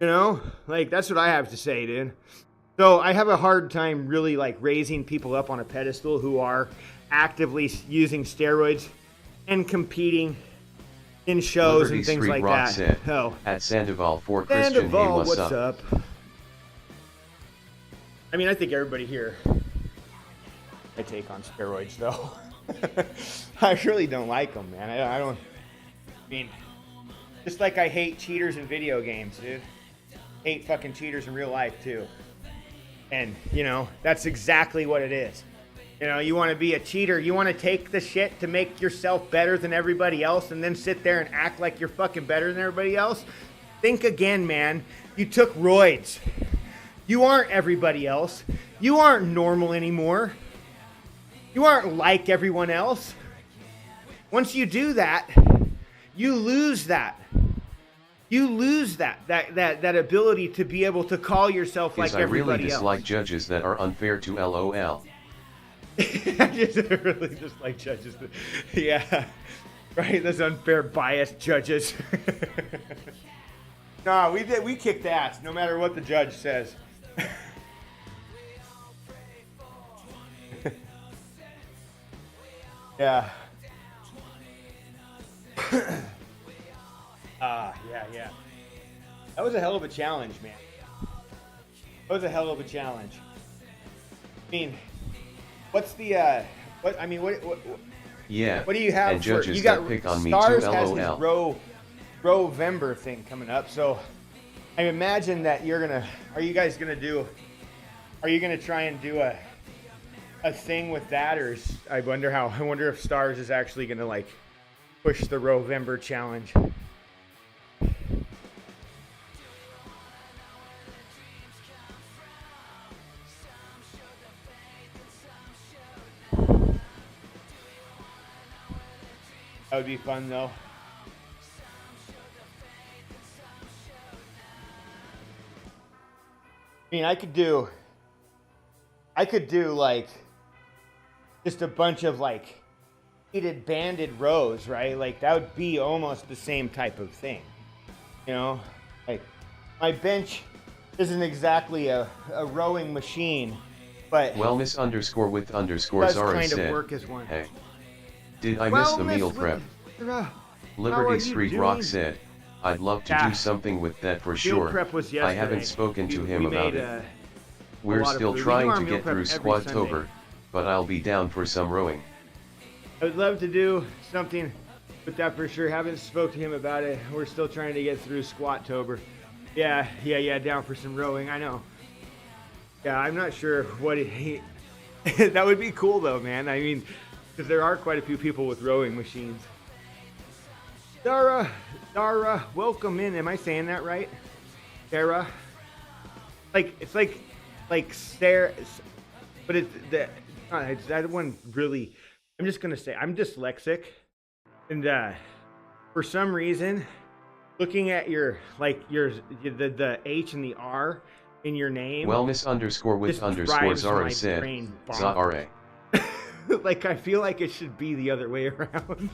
Like, that's what I have to say, dude. So I have a hard time really like raising people up on a pedestal who are actively using steroids and competing in shows Liberty and things Street like Rock that. Said, Oh, at Sandoval for Christian, Sandoval, hey, what's up? I mean, I think everybody here. I take on steroids though. I really don't like them, man. I mean, just like I hate cheaters in video games, dude. Hate fucking cheaters in real life too. And that's exactly what it is. You want to be a cheater. You want to take the shit to make yourself better than everybody else and then sit there and act like you're fucking better than everybody else? Think again, man. You took roids. You aren't everybody else. You aren't normal anymore. You aren't like everyone else. Once you do that, you lose that. You lose that ability to be able to call yourself like I really everybody else. dislike judges that are unfair to LOL. I just really dislike judges. Yeah, right. Those unfair, biased judges. Nah, we kicked ass no matter what the judge says. Yeah. Yeah. That was a hell of a challenge, man. That was a hell of a challenge. I mean, what's the what Yeah. what do you have and for judges you got that pick on me Stars too, has LOL. his Rovember thing coming up, so I imagine that are you gonna try and do a thing with that, or I wonder if Stars is actually gonna like push the Rovember challenge. That would be fun though. I mean, I could do like just a bunch of like heated banded rows, right? Like that would be almost the same type of thing, you know? Like my bench isn't exactly a rowing machine, but Wellness underscore with underscore does Zara kind of said, work as one. hey, did I miss the meal prep? How Liberty are Street you Rock doing? said, I'd love to Yeah. do something with that for Meal sure. prep was I yesterday. haven't spoken to him We about made, it. a We're lot of still food. We do trying our to meal get prep through every Squattober, Sunday. but I'll be down for some rowing. I would love to do something with that for sure. Haven't spoke to him about it. We're still trying to get through Squattober. Yeah, down for some rowing. I know. Yeah, I'm not sure what he. That would be cool though, man. I mean, because there are quite a few people with rowing machines. Dara, welcome in. Am I saying that right? Dara. It's like Sarah, but it's that one really. I'm just gonna say I'm dyslexic, and for some reason, looking at the H and the R in your name. Wellness underscore with just underscore drives Zara my said, brain bonkers. Zara. Like I feel like it should be the other way around.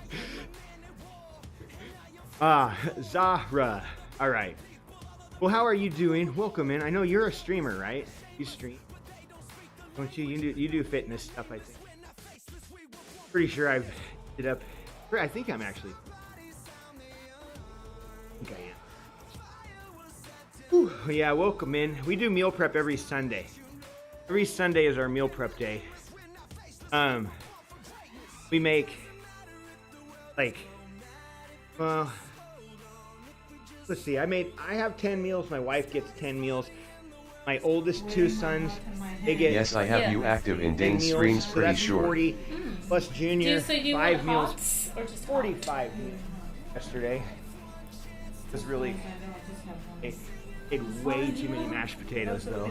Zahra. All right. Well, how are you doing? Welcome in. I know you're a streamer, right? You stream, don't you? You do fitness stuff, I think. Pretty sure I've hit up. I think I'm actually. I think I am. Whew, yeah, welcome in. We do meal prep every Sunday. Every Sunday is our meal prep day. We make like, well, let's see. I have 10 meals. My wife gets 10 meals. My oldest two sons, they get Yes, I have you active in 10 Dane's meals, streams so pretty that's sure. 40 plus Junior, So you 5 want meals. hot or just 45 meals yesterday. It was really, ate way too many mashed potatoes though.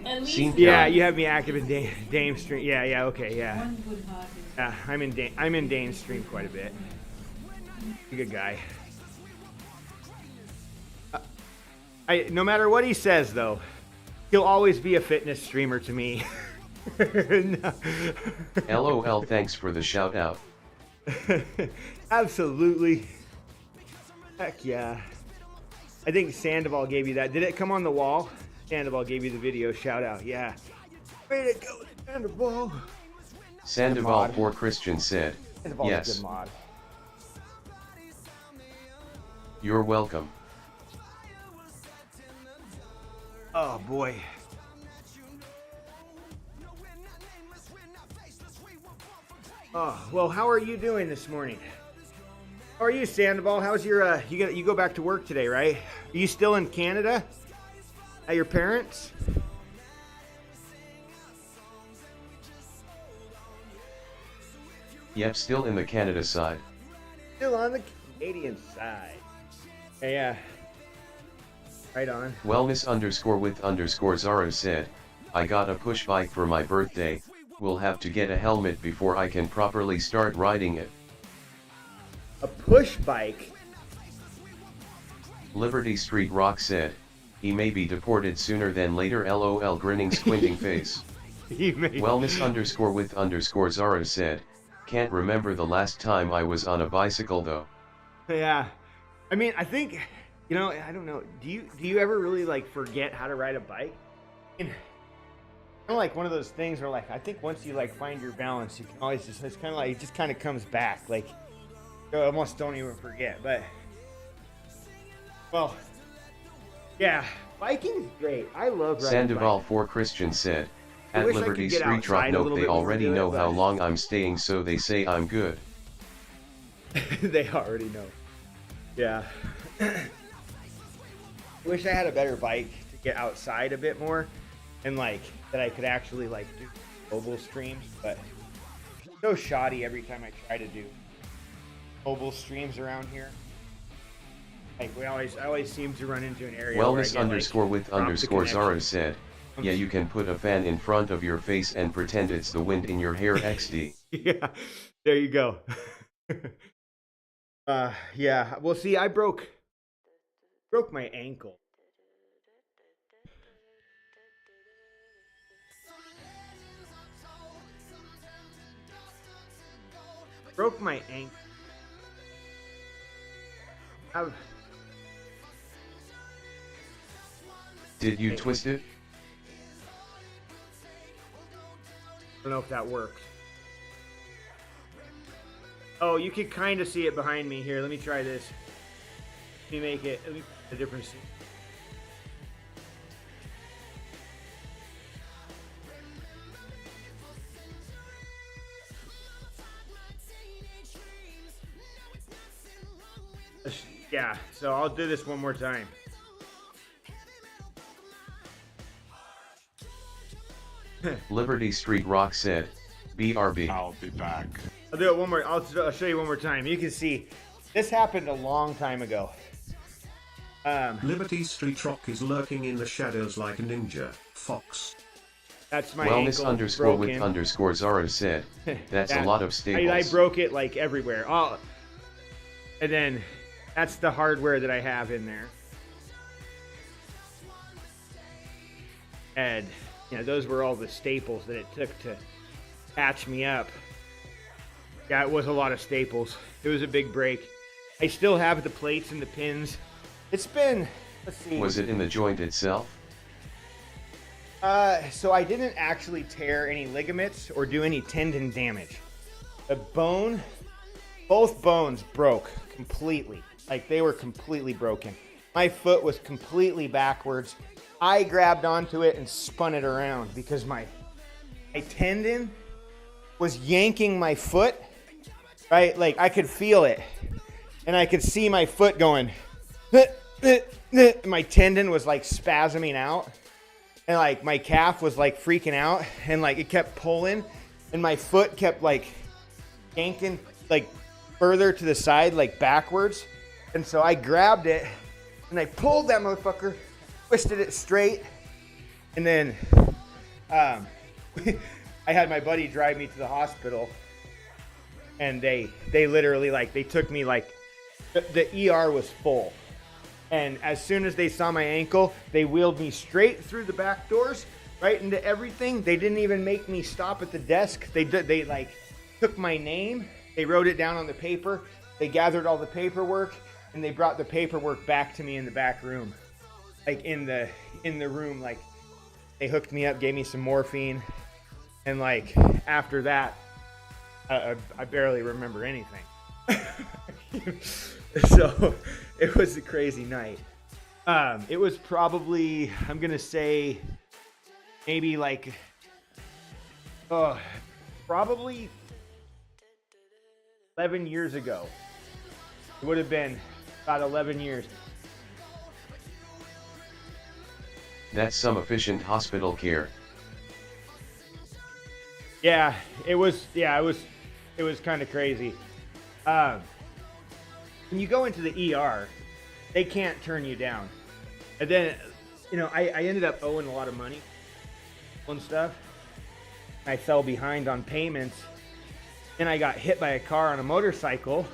At least Seen- Yeah, you have me active in Dane's stream. Yeah, okay, yeah. Yeah, I'm in Dane's stream quite a bit. He's a good guy. No matter what he says though, he'll always be a fitness streamer to me. No. LOL, thanks for the shout out. Absolutely. Heck yeah. I think Sandoval gave you that. Did it come on the wall? Sandoval gave you the video shout out. Yeah. Way to go, Sandoval. Sandoval mod. 4 Christian said, Sandoval's a yes, good mod. you're welcome. Oh boy. Oh, well, how are you doing this morning? How are you, Sandoval? How's your you go back to work today, right? Are you still in Canada? At your parents'? Yep, still in the Canada side. Still on the Canadian side. Yeah. Right on. Wellness underscore with underscore Zara said, I got a push bike for my birthday, will have to get a helmet before I can properly start riding it. A push bike? Liberty Street Rock said, he may be deported sooner than later LOL grinning squinting face. Wellness underscore with underscore Zara said, can't remember the last time I was on a bicycle though. Yeah. I mean, I think, you know, I don't know. Do you ever really like forget how to ride a bike? I mean, kind of like one of those things where like, I think once you like find your balance, you can always just, it's kind of like, it just kind of comes back. Like, you almost don't even forget, but, well, yeah, biking's great. I love riding Sandoval bike. 4 Christian said, I at wish I Liberty could get Street Rock outside a note little they bit more already to it, know how but- long I'm staying so they say I'm good. They already know. Yeah. Wish I had a better bike to get outside a bit more and like that I could actually like do mobile streams, but it's so shoddy every time I try to do mobile streams around here. Like I always seem to run into an area where I Wellness get, underscore like, with drop the underscore Zara connection. said, yeah, you can put a fan in front of your face and pretend it's the wind in your hair XD. Yeah, there you go. Yeah. Well, see, I broke my ankle. broke my ankle. Did you twist it? I don't know if that works. Oh, you can kind of see it behind me here. Let me try this. Let me make it a different scene. Yeah, so I'll do this one more time. Liberty Street Rock said, BRB. I'll be back. I'll do it one more. I'll show you one more time. You can see this happened a long time ago. Liberty Street Rock is lurking in the shadows like a ninja fox. That's my Wellness ankle underscore broken. with underscore Zara said, that's a lot of staples. I broke it like everywhere. And then that's the hardware that I have in there. And those were all the staples that it took to patch me up. Yeah, it was a lot of staples. It was a big break. I still have the plates and the pins. It's been, let's see. Was it in the joint itself? So I didn't actually tear any ligaments or do any tendon damage. The bone, both bones broke completely. Like they were completely broken. My foot was completely backwards. I grabbed onto it and spun it around because my tendon was yanking my foot, right? Like I could feel it and I could see my foot going, my tendon was like spasming out and like my calf was like freaking out and like it kept pulling and my foot kept like yanking like further to the side, like backwards. And so I grabbed it and I pulled that motherfucker, twisted it straight, and then I had my buddy drive me to the hospital, and they literally they took me the ER was full, and as soon as they saw my ankle, they wheeled me straight through the back doors, right into everything. They didn't even make me stop at the desk. They took my name, they wrote it down on the paper, they gathered all the paperwork, and they brought the paperwork back to me in the back room. Like in the room, like they hooked me up, gave me some morphine, and like after that, I barely remember anything. So it was a crazy night. It was probably, I'm gonna say, maybe probably 11 years ago. It would have been about 11 years. That's some efficient hospital care. Yeah, it was kind of crazy. When you go into the ER, they can't turn you down. And then, I ended up owing a lot of money and stuff. I fell behind on payments, and I got hit by a car on a motorcycle,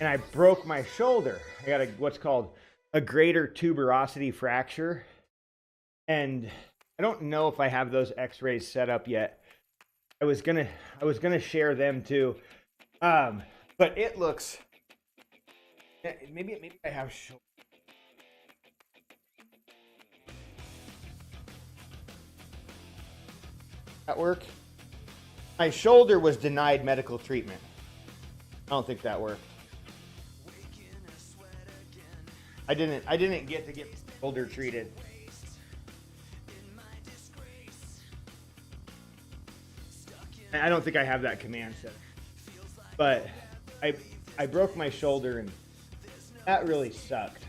and I broke my shoulder. I got what's called a greater tuberosity fracture. And I don't know if I have those x-rays set up yet. I was gonna share them too. But it looks, maybe I have shoulder. That work? My shoulder was denied medical treatment. I don't think that worked. I didn't get to get my shoulder treated. I don't think I have that command set. But I broke my shoulder and that really sucked.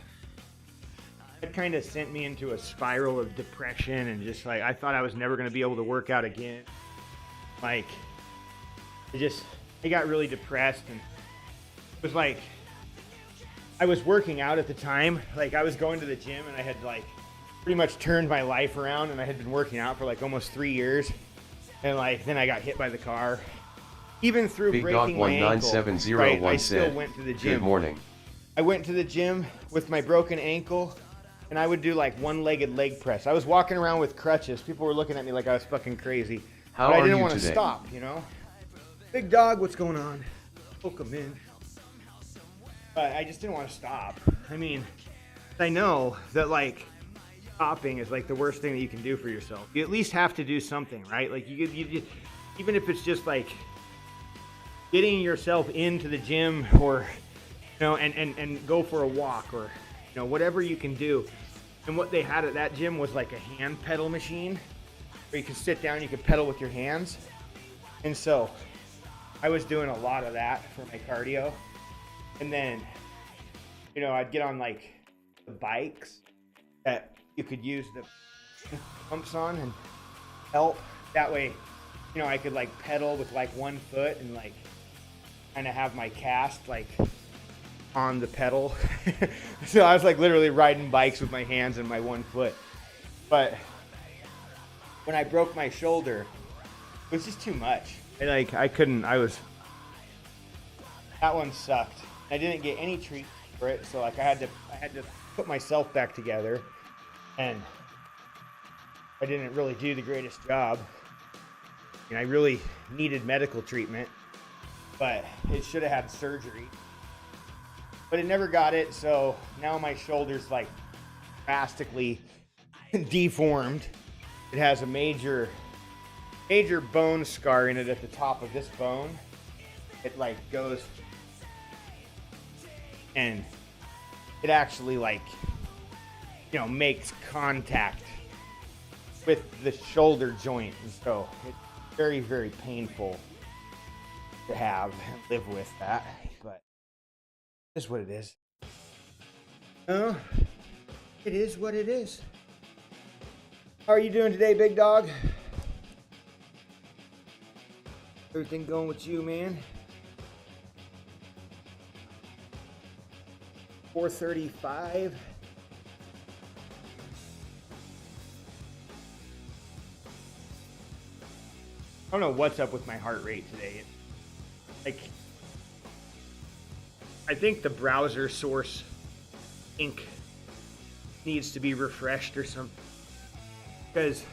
It kind of sent me into a spiral of depression and just I thought I was never going to be able to work out again. I got really depressed, and it was I was working out at the time. I was going to the gym, and I had pretty much turned my life around, and I had been working out for almost 3 years. And then I got hit by the car. Even through Big breaking Dog my ankle, 19701 I still said, went to the gym. Good morning. I went to the gym with my broken ankle, and I would do one-legged leg press. I was walking around with crutches. People were looking at me like I was fucking crazy. How but I are didn't you want to today? stop, Big Dog, what's going on? Poke them in. But I just didn't want to stop. I mean, I know that like stopping is like the worst thing that you can do for yourself. You at least have to do something, right? Like you even if it's just like getting yourself into the gym, or and go for a walk, or whatever you can do. And what they had at that gym was like a hand pedal machine where you could sit down, you could pedal with your hands. And so I was doing a lot of that for my cardio. And then I'd get on like the bikes that you could use the pumps on and help. That way, I could like pedal with like one foot and like kind of have my cast like on the pedal. So I was like literally riding bikes with my hands and my one foot. But when I broke my shoulder, it was just too much. That one sucked. I didn't get any treatment for it, so like I had to put myself back together, and I didn't really do the greatest job. And I really needed medical treatment, but it should have had surgery. But it never got it, so now my shoulder's like drastically deformed. It has a major bone scar in it at the top of this bone. It like goes, and it actually like makes contact with the shoulder joint, and so it's very, very painful to have and live with that, but it's what it is. Oh, it is what it is. How are you doing today, big dog? Everything going with you, man? 4:35. I don't know what's up with my heart rate today. Like, I think the browser source ink needs to be refreshed or something. Because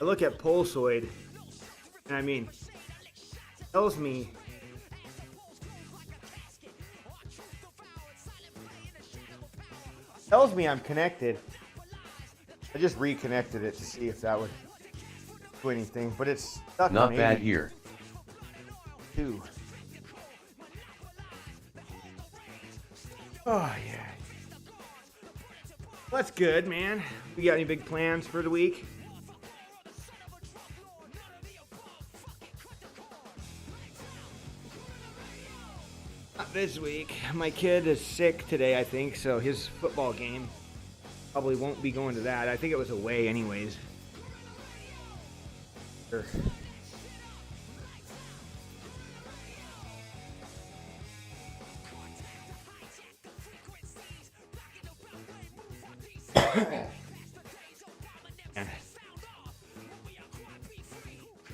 I look at Pulsoid, and I mean, it tells me I'm connected. I just reconnected it to see if that would do anything, but it's stuck. Not bad here. Two. Oh yeah. Well, that's good, man. We got any big plans for the week? Not this week. My kid is sick today, I think, so his football game probably won't be going to that. I think it was away anyways. Sure.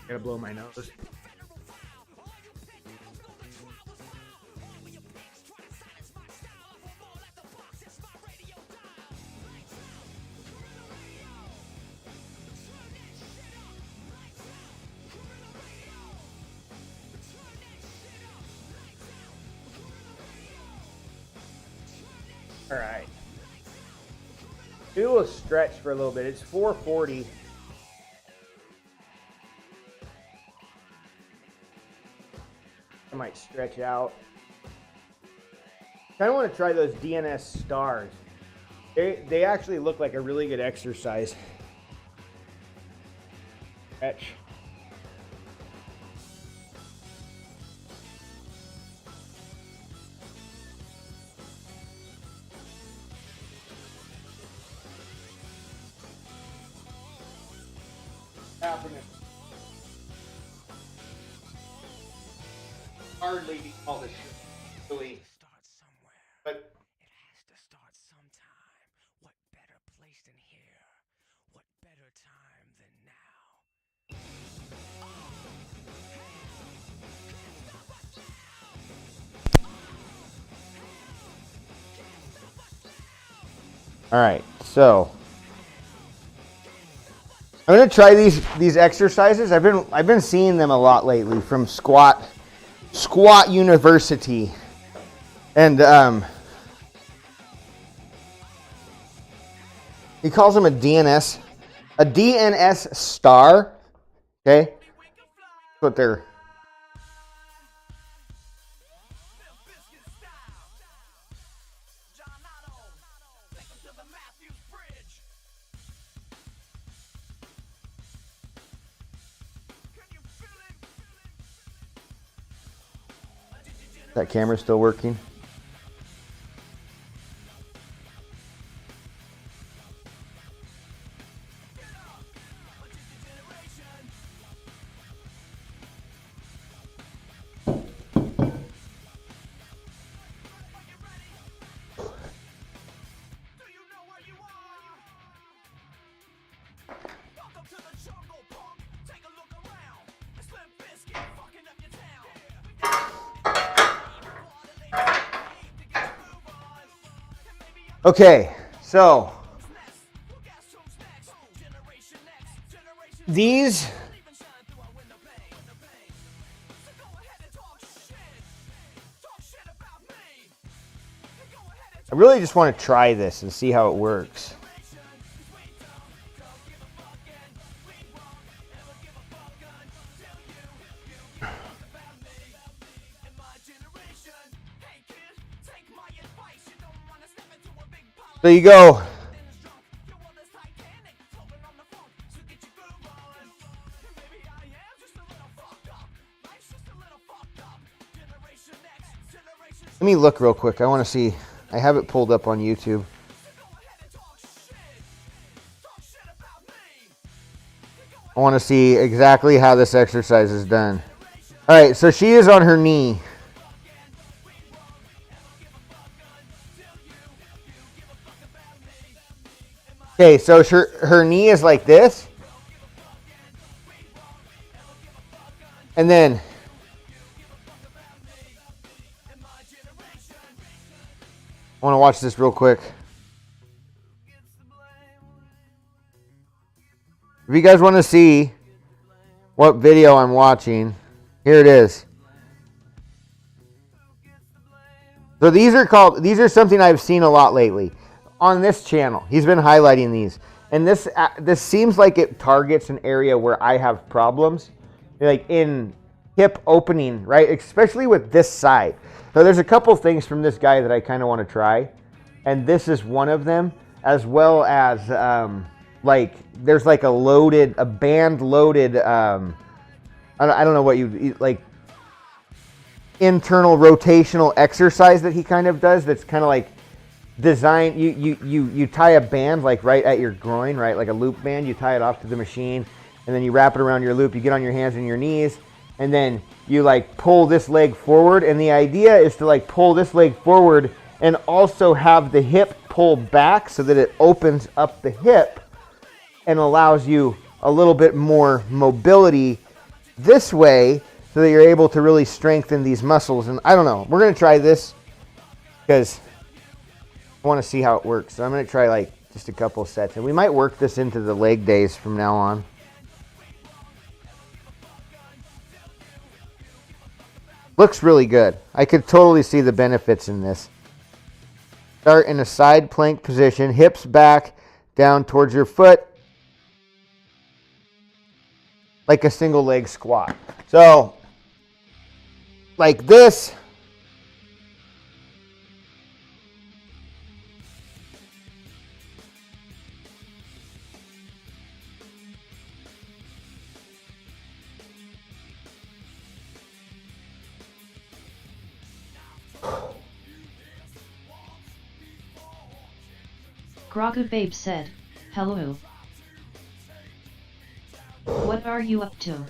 Gotta blow my nose. All right. Do a stretch for a little bit. It's 4:40. I might stretch out. Kind of want to try those DNS stars. They actually look like a really good exercise. Stretch. Happening. Hardly be all this shit. Really. Start somewhere. But It has to start sometime. What better place than here? What better time than now? all right, so I'm gonna try these exercises. I've been seeing them a lot lately from Squat University, and he calls them a DNS star. Okay, that's what they're. That camera's still working. Okay, so these I really just want to try this and see how it works. So you go. Let me look real quick. I want to see. I have it pulled up on YouTube. I want to see exactly how this exercise is done. All right, so she is on her knee. Okay, so her knee is like this. And then I want to watch this real quick. If you guys want to see what video I'm watching, here it is. So these are something I've seen a lot lately on this channel. He's been highlighting these. And this seems like it targets an area where I have problems, like in hip opening, right? Especially with this side. So there's a couple things from this guy that I kind of want to try. And this is one of them, as well as like there's like a band loaded, I don't know what you like, internal rotational exercise that he kind of does. That's kind of like design. You tie a band like right at your groin, right? Like a loop band. You tie it off to the machine, and then you wrap it around your loop. You get on your hands and your knees, and then you like pull this leg forward. And the idea is to like pull this leg forward and also have the hip pull back so that it opens up the hip and allows you a little bit more mobility this way so that you're able to really strengthen these muscles. And I don't know, we're going to try this because I want to see how it works. So I'm going to try like just a couple sets, and we might work this into the leg days from now on. Looks really good. I could totally see the benefits in this. Start in a side plank position, hips back, down towards your foot, like a single leg squat. So, like this. Grogu Babe said, "Hello. What are you up to?"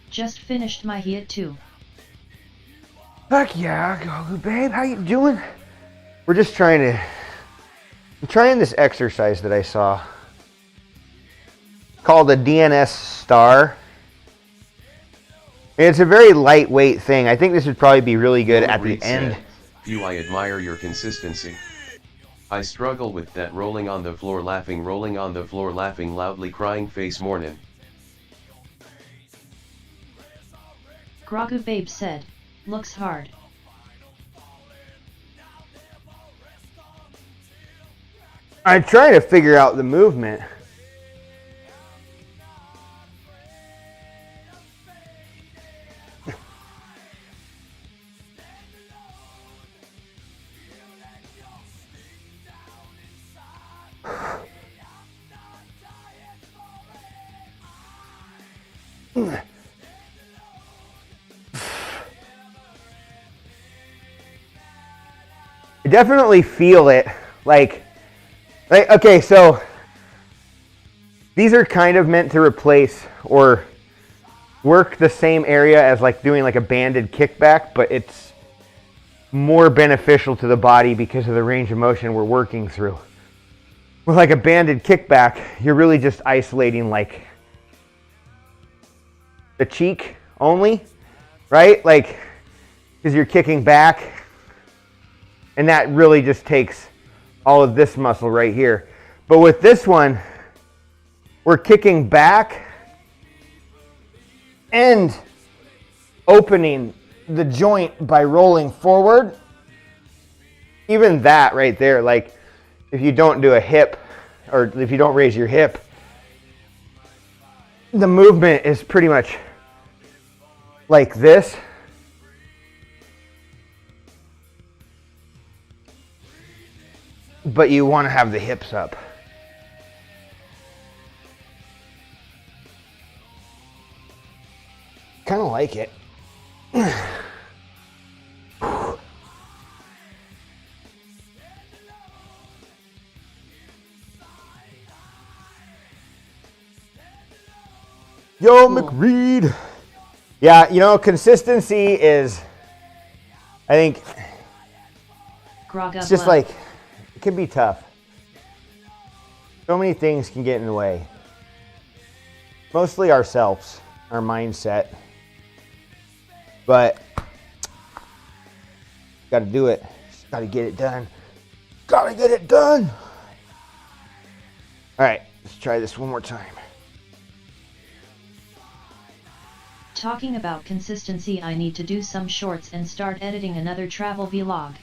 Just finished my HIIT too. Heck yeah, Grogu Babe, how you doing? We're just I'm trying this exercise that I saw called a DNS star. It's a very lightweight thing. I think this would probably be really good at the end. I admire your consistency. I struggle with that rolling on the floor laughing loudly crying face morning. Grogu Babe said, looks hard. I'm trying to figure out the movement. I definitely feel it. Like, okay, so these are kind of meant to replace or work the same area as like doing like a banded kickback, but it's more beneficial to the body because of the range of motion we're working through. With like a banded kickback, you're really just isolating like the cheek only, right? Like, because you're kicking back, and that really just takes all of this muscle right here. But with this one, we're kicking back and opening the joint by rolling forward. Even that right there, like if you don't do a hip or if you don't raise your hip, the movement is pretty much like this. But you want to have the hips up. Kind of like it. Yo, McReed. Yeah, you know, consistency is, I think, it's just like, it can be tough. So many things can get in the way. Mostly ourselves, our mindset. But, gotta do it. Just gotta get it done. Gotta get it done. All right, let's try this one more time. Talking about consistency, I need to do some shorts and start editing another travel vlog.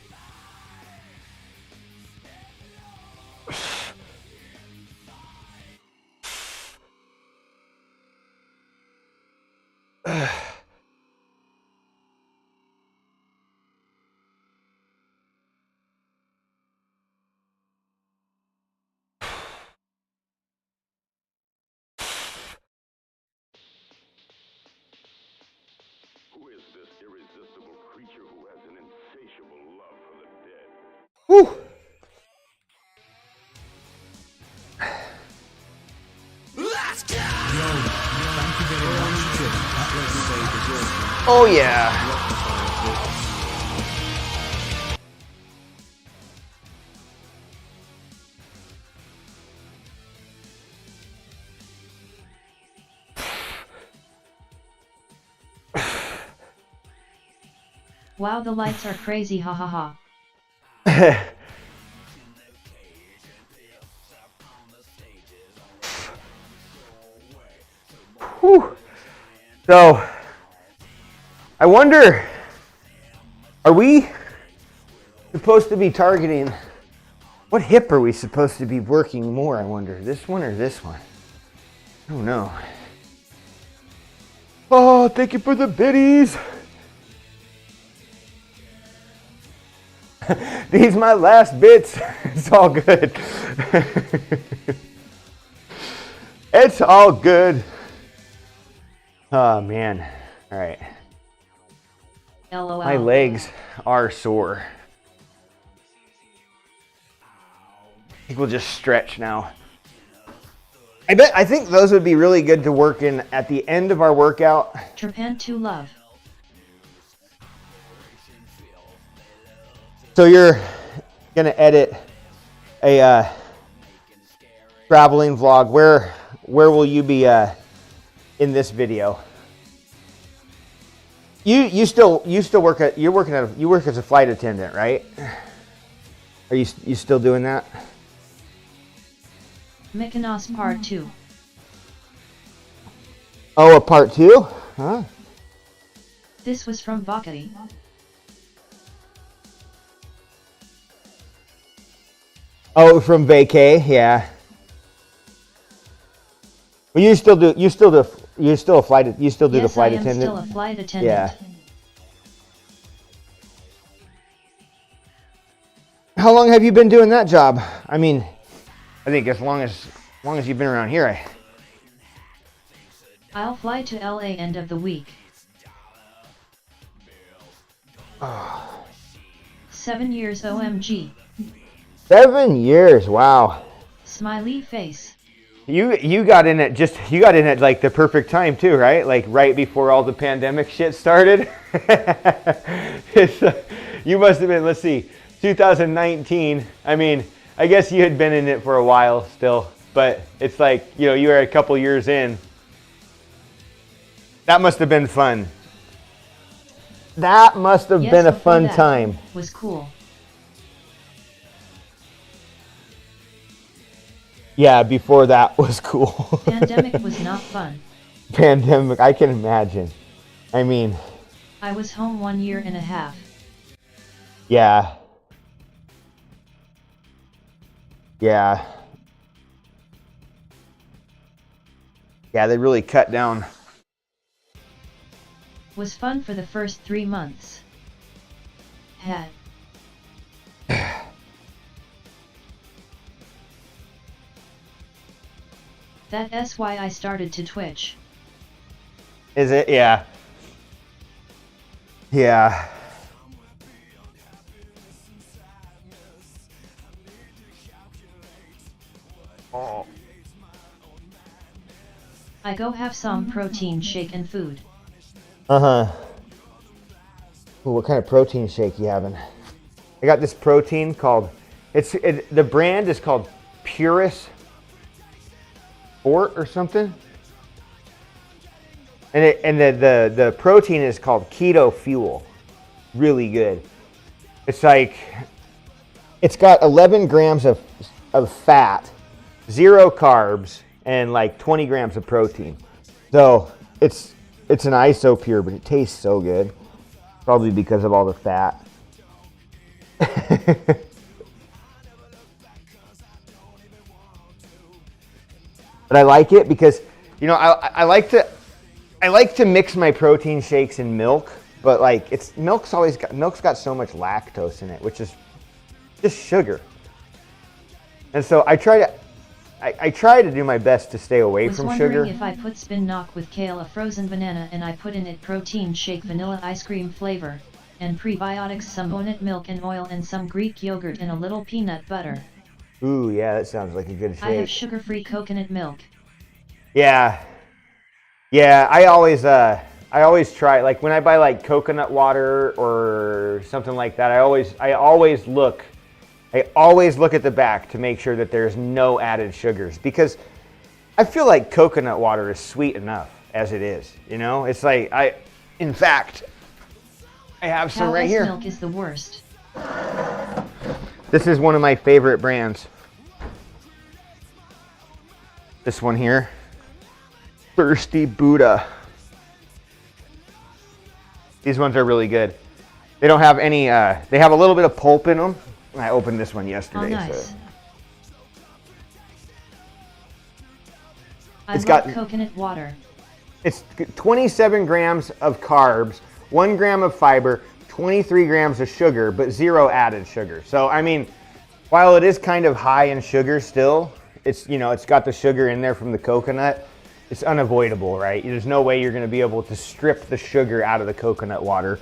Whew. Let's go! Oh yeah. Wow, the lights are crazy, ha ha ha. Whew. So, I wonder, are we supposed to be targeting, what hip are we supposed to be working more, I wonder? This one or this one? I don't know. Oh, thank you for the biddies. These my last bits. It's all good. It's all good. Oh man. All right. LOL. My legs are sore. I think we'll just stretch now. I think those would be really good to work in at the end of our workout. Trepant2 love. So you're gonna edit a traveling vlog. Where will you be in this video? You still work as a flight attendant, right? Are you still doing that? Mykonos Part 2. Oh, a part 2? Huh? This was from Vakati. Oh, from vacay, yeah. Well, you still do the flight attendant? I'm still a flight attendant. Yeah. How long have you been doing that job? I mean, I think as long as you've been around here. I'll fly to LA end of the week. 7 years OMG. 7 years, wow. Smiley face. You got in at like the perfect time too, right? Like right before all the pandemic shit started. You must have been, let's see, 2019. I mean, I guess you had been in it for a while still, but it's like, you know, you were a couple years in. That must have been fun. That must have been a fun time. Was cool. Yeah, before that was cool. Pandemic was not fun. Pandemic, I can imagine. I mean, I was home 1.5 years. Yeah. Yeah. Yeah, they really cut down. Was fun for the first 3 months. Had. That's why I started to twitch. Is it? Yeah. Yeah. Oh. I go have some protein shake and food. Uh-huh. Ooh, what kind of protein shake you having? I got this protein called, the brand is called Purus Fort or something. And the protein is called Keto Fuel. Really good. It's like, it's got 11 grams of fat, 0 carbs, and like 20 grams of protein. So it's an ISO pure, but it tastes so good. Probably because of all the fat. But I like it because, you know, I like to mix my protein shakes in milk, but like milk's got so much lactose in it, which is just sugar. And so I try to do my best to stay away from sugar. If I put spinach with kale, a frozen banana, and I put in it protein shake, vanilla ice cream flavor, and prebiotics, some coconut milk and oil, and some Greek yogurt and a little peanut butter. Ooh, yeah, that sounds like a good shake. I have sugar-free coconut milk. Yeah. Yeah, I always try, like when I buy like coconut water or something like that, I always look at the back to make sure that there's no added sugars, because I feel like coconut water is sweet enough as it is, you know? It's like, in fact, I have some right here. Milk is the worst. This is one of my favorite brands. This one here. Thirsty Buddha. These ones are really good. They don't have any, they have a little bit of pulp in them. I opened this one yesterday. Oh, nice. So. I love coconut water. It's 27 grams of carbs, 1 gram of fiber, 23 grams of sugar, but 0 added sugar. So, I mean, while it is kind of high in sugar still, it's, you know, it's got the sugar in there from the coconut. It's unavoidable, right? There's no way you're going to be able to strip the sugar out of the coconut water.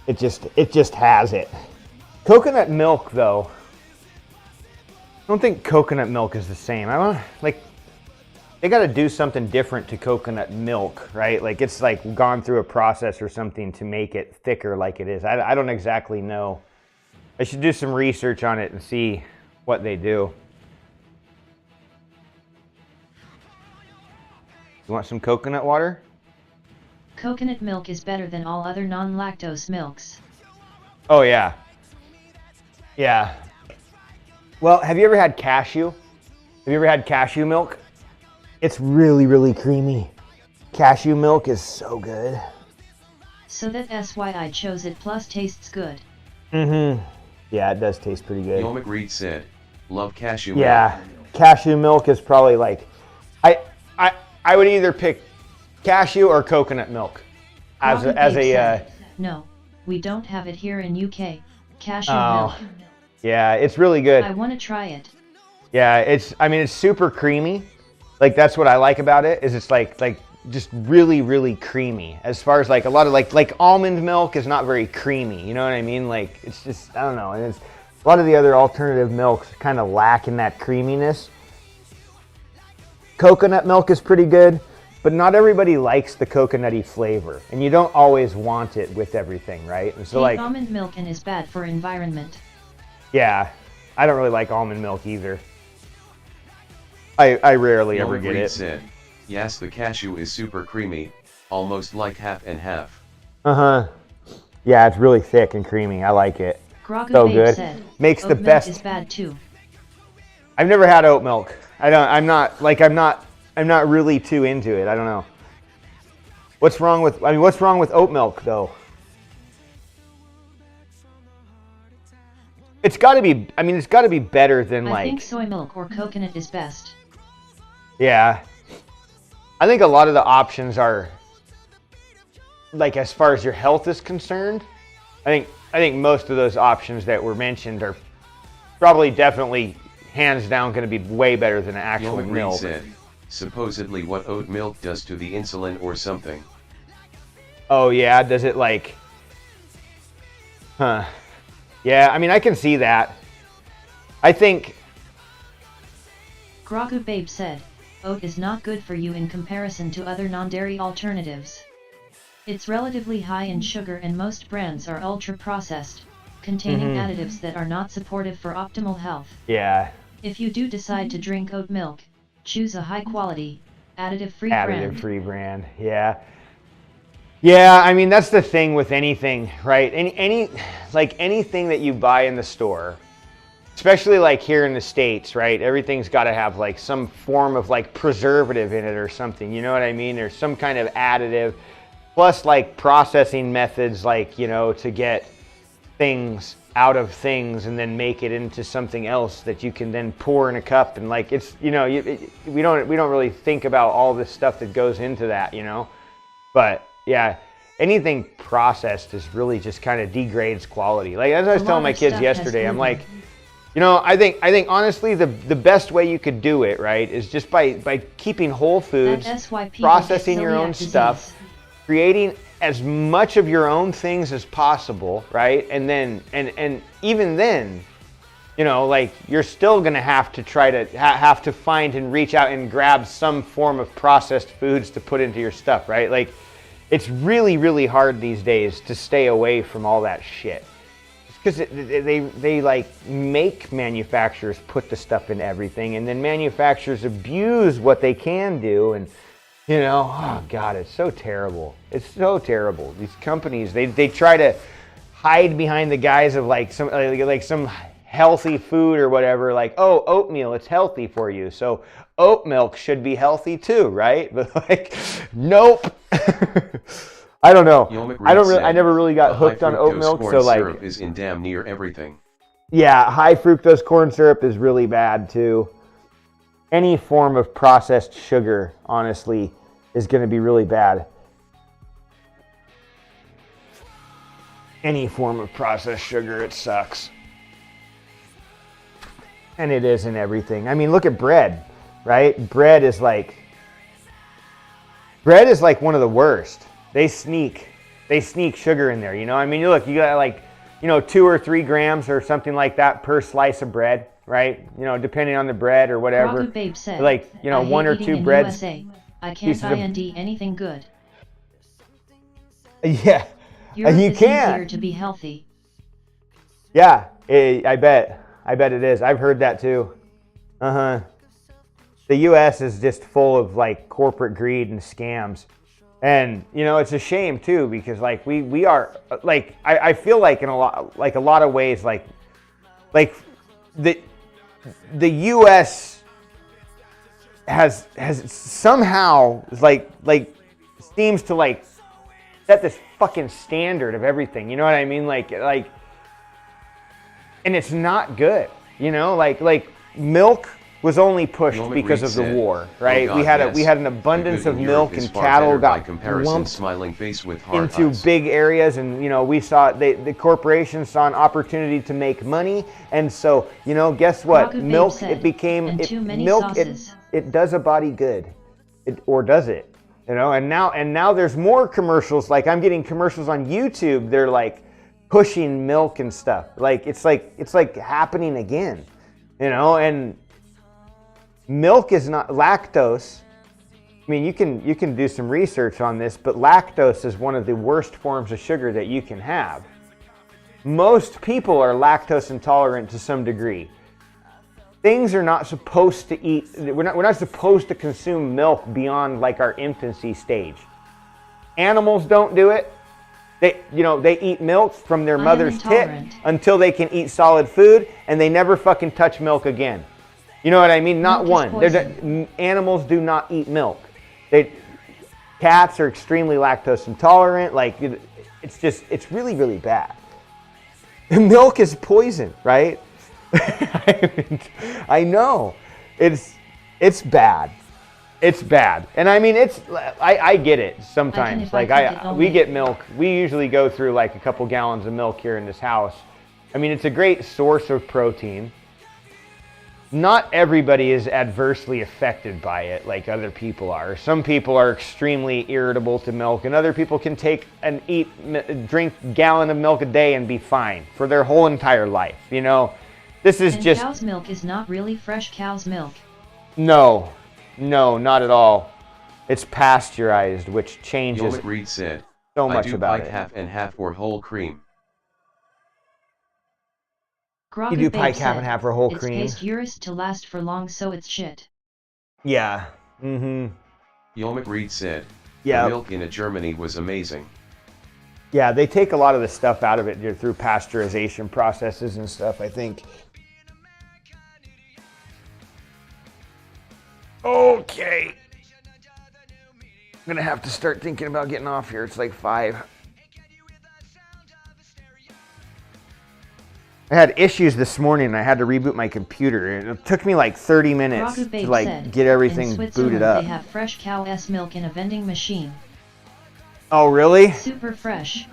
It just has it. Coconut milk, though, I don't think coconut milk is the same. I don't, like, they got to do something different to coconut milk, right? Like, it's like gone through a process or something to make it thicker like it is. I don't exactly know. I should do some research on it and see what they do. You want some coconut water? Coconut milk is better than all other non-lactose milks. Oh, yeah. Yeah. Well, have you ever had cashew? Have you ever had cashew milk? It's really, really creamy. Cashew milk is so good. So that's why I chose it, plus tastes good. Mm-hmm. Yeah, it does taste pretty good. Yomic Reed said, love cashew milk. Yeah, cashew milk is probably like, I would either pick cashew or coconut milk as a no, we don't have it here in UK. Cashew Oh. milk. Yeah, it's really good. I want to try it. Yeah, it's super creamy. Like that's what I like about it, is it's like just really, really creamy. As far as like a lot of like almond milk is not very creamy, you know what I mean? Like it's just, I don't know. And it's a lot of the other alternative milks kind of lack in that creaminess. Coconut milk is pretty good, but not everybody likes the coconutty flavor, and you don't always want it with everything, right? And so like almond milk and is bad for environment. Yeah, I don't really like almond milk either. I rarely ever get it. Said, yes, the cashew is super creamy, almost like half and half. Uh-huh. Yeah, it's really thick and creamy. I like it. Grogu So Babe good. said, Makes the oat milk best. is bad too. I've never had oat milk. I'm not really too into it. I don't know. What's wrong with oat milk though? It's got to be better than I think soy milk or coconut is best. Yeah. I think a lot of the options are, like, as far as your health is concerned, I think most of those options that were mentioned are probably definitely hands down going to be way better than actual Yomic Reed milk. said, supposedly what oat milk does to the insulin or something. Oh yeah, does it like, huh. Yeah, I mean, I can see that. I think, Grogu Babe said, oat is not good for you in comparison to other non-dairy alternatives. It's relatively high in sugar and most brands are ultra-processed, containing additives that are not supportive for optimal health. yeah, If you do decide to drink oat milk, choose a high-quality, additive-free brand. additive-free brand, yeah. Yeah, I mean, that's the thing with anything, right? Anything that you buy in the store, especially like here in the States, right? Everything's got to have like some form of like preservative in it or something, you know what I mean? There's some kind of additive, plus like processing methods, like, you know, to get things out of things and then make it into something else that you can then pour in a cup. And like, it's, you know, we don't really think about all this stuff that goes into that, you know? But yeah, anything processed is really just kind of degrades quality. Like as I was telling my kids yesterday, I'm like, you know, I think honestly the best way you could do it, right, is just by keeping whole foods, processing your own stuff, creating as much of your own things as possible, right? And then and even then, you know, like you're still gonna have to try to have to find and reach out and grab some form of processed foods to put into your stuff, right? Like it's really, really hard these days to stay away from all that shit. Because they like make manufacturers put the stuff in everything, and then manufacturers abuse what they can do, and you know, oh God, it's so terrible. It's so terrible. These companies, they try to hide behind the guise of like some healthy food or whatever, like, oh, oatmeal, it's healthy for you, so oat milk should be healthy too, right? But like, nope. I don't know. I never really got hooked on oat milk, so like, syrup is in damn near everything. Yeah, high fructose corn syrup is really bad too. Any form of processed sugar, honestly, is going to be really bad. Any form of processed sugar, it sucks. And it is in everything. I mean, look at bread, right? Bread is like one of the worst. They sneak sugar in there, you know? I mean, you got like, you know, 2 or 3 grams or something like that per slice of bread, right? You know, depending on the bread or whatever. Babe said, like, you know, 1 or 2 breads. I can't find anything good. Yeah, you Europe is can. easier to be healthy. Yeah, I bet it is. I've heard that too. The U.S. is just full of like corporate greed and scams, and you know it's a shame too because like we are like I feel like in a lot of ways like the the U.S. has somehow like seems to like set this fucking standard of everything. You know what I mean? Like, and it's not good. You know, like milk was only pushed because of the war, right? Oh God, we had an abundance of milk, and cattle got lumped smiling face with hard into eyes. big areas, and you know, we saw the corporations saw an opportunity to make money, and so, you know, guess what? Rocket Milk, Babe said, it became "And it, too many milk. sauces." It does a body good, or does it? You know, and now there's more commercials. Like, I'm getting commercials on YouTube. They're like pushing milk and stuff. Like it's like happening again. You know, and milk is not lactose. I mean, you can do some research on this, but lactose is one of the worst forms of sugar that you can have. Most people are lactose intolerant to some degree. Things are not supposed to eat. We're not supposed to consume milk beyond like our infancy stage. Animals don't do it. They eat milk from their mother's tit until they can eat solid food, and they never fucking touch milk again. You know what I mean? Not one. Animals do not eat milk. Cats are extremely lactose intolerant. Like, it's really, really bad. Milk is poison, right? I know. It's bad. It's bad. And I mean, I get it sometimes. We get milk. We usually go through like a couple gallons of milk here in this house. I mean, it's a great source of protein. Not everybody is adversely affected by it like other people are. Some people are extremely irritable to milk, and other people can take and drink a gallon of milk a day and be fine for their whole entire life. You know, this is just... cow's milk is not really fresh cow's milk. No, not at all. It's pasteurized, which changes Reed said, so much I do about like it. half and half or whole cream. You do pike half and half or whole cream? It's used to last for long, so it's shit. Yeah. Mm-hmm. Yolmik Reed said, yeah. The milk in Germany was amazing. Yeah, they take a lot of the stuff out of it through pasteurization processes and stuff, I think. Okay. I'm gonna have to start thinking about getting off here. It's like 5. I had issues this morning and I had to reboot my computer. It took me like 30 minutes to like get everything booted up. They have fresh cow's milk in a vending machine. Oh, really? Super fresh.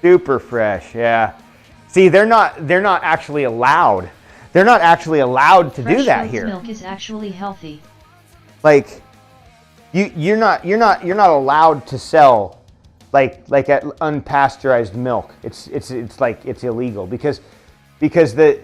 Super fresh, yeah. See, they're not actually allowed. They're not actually allowed to do that here. Fresh milk is actually healthy. Like, you're not allowed to sell like at unpasteurized milk. It's illegal because the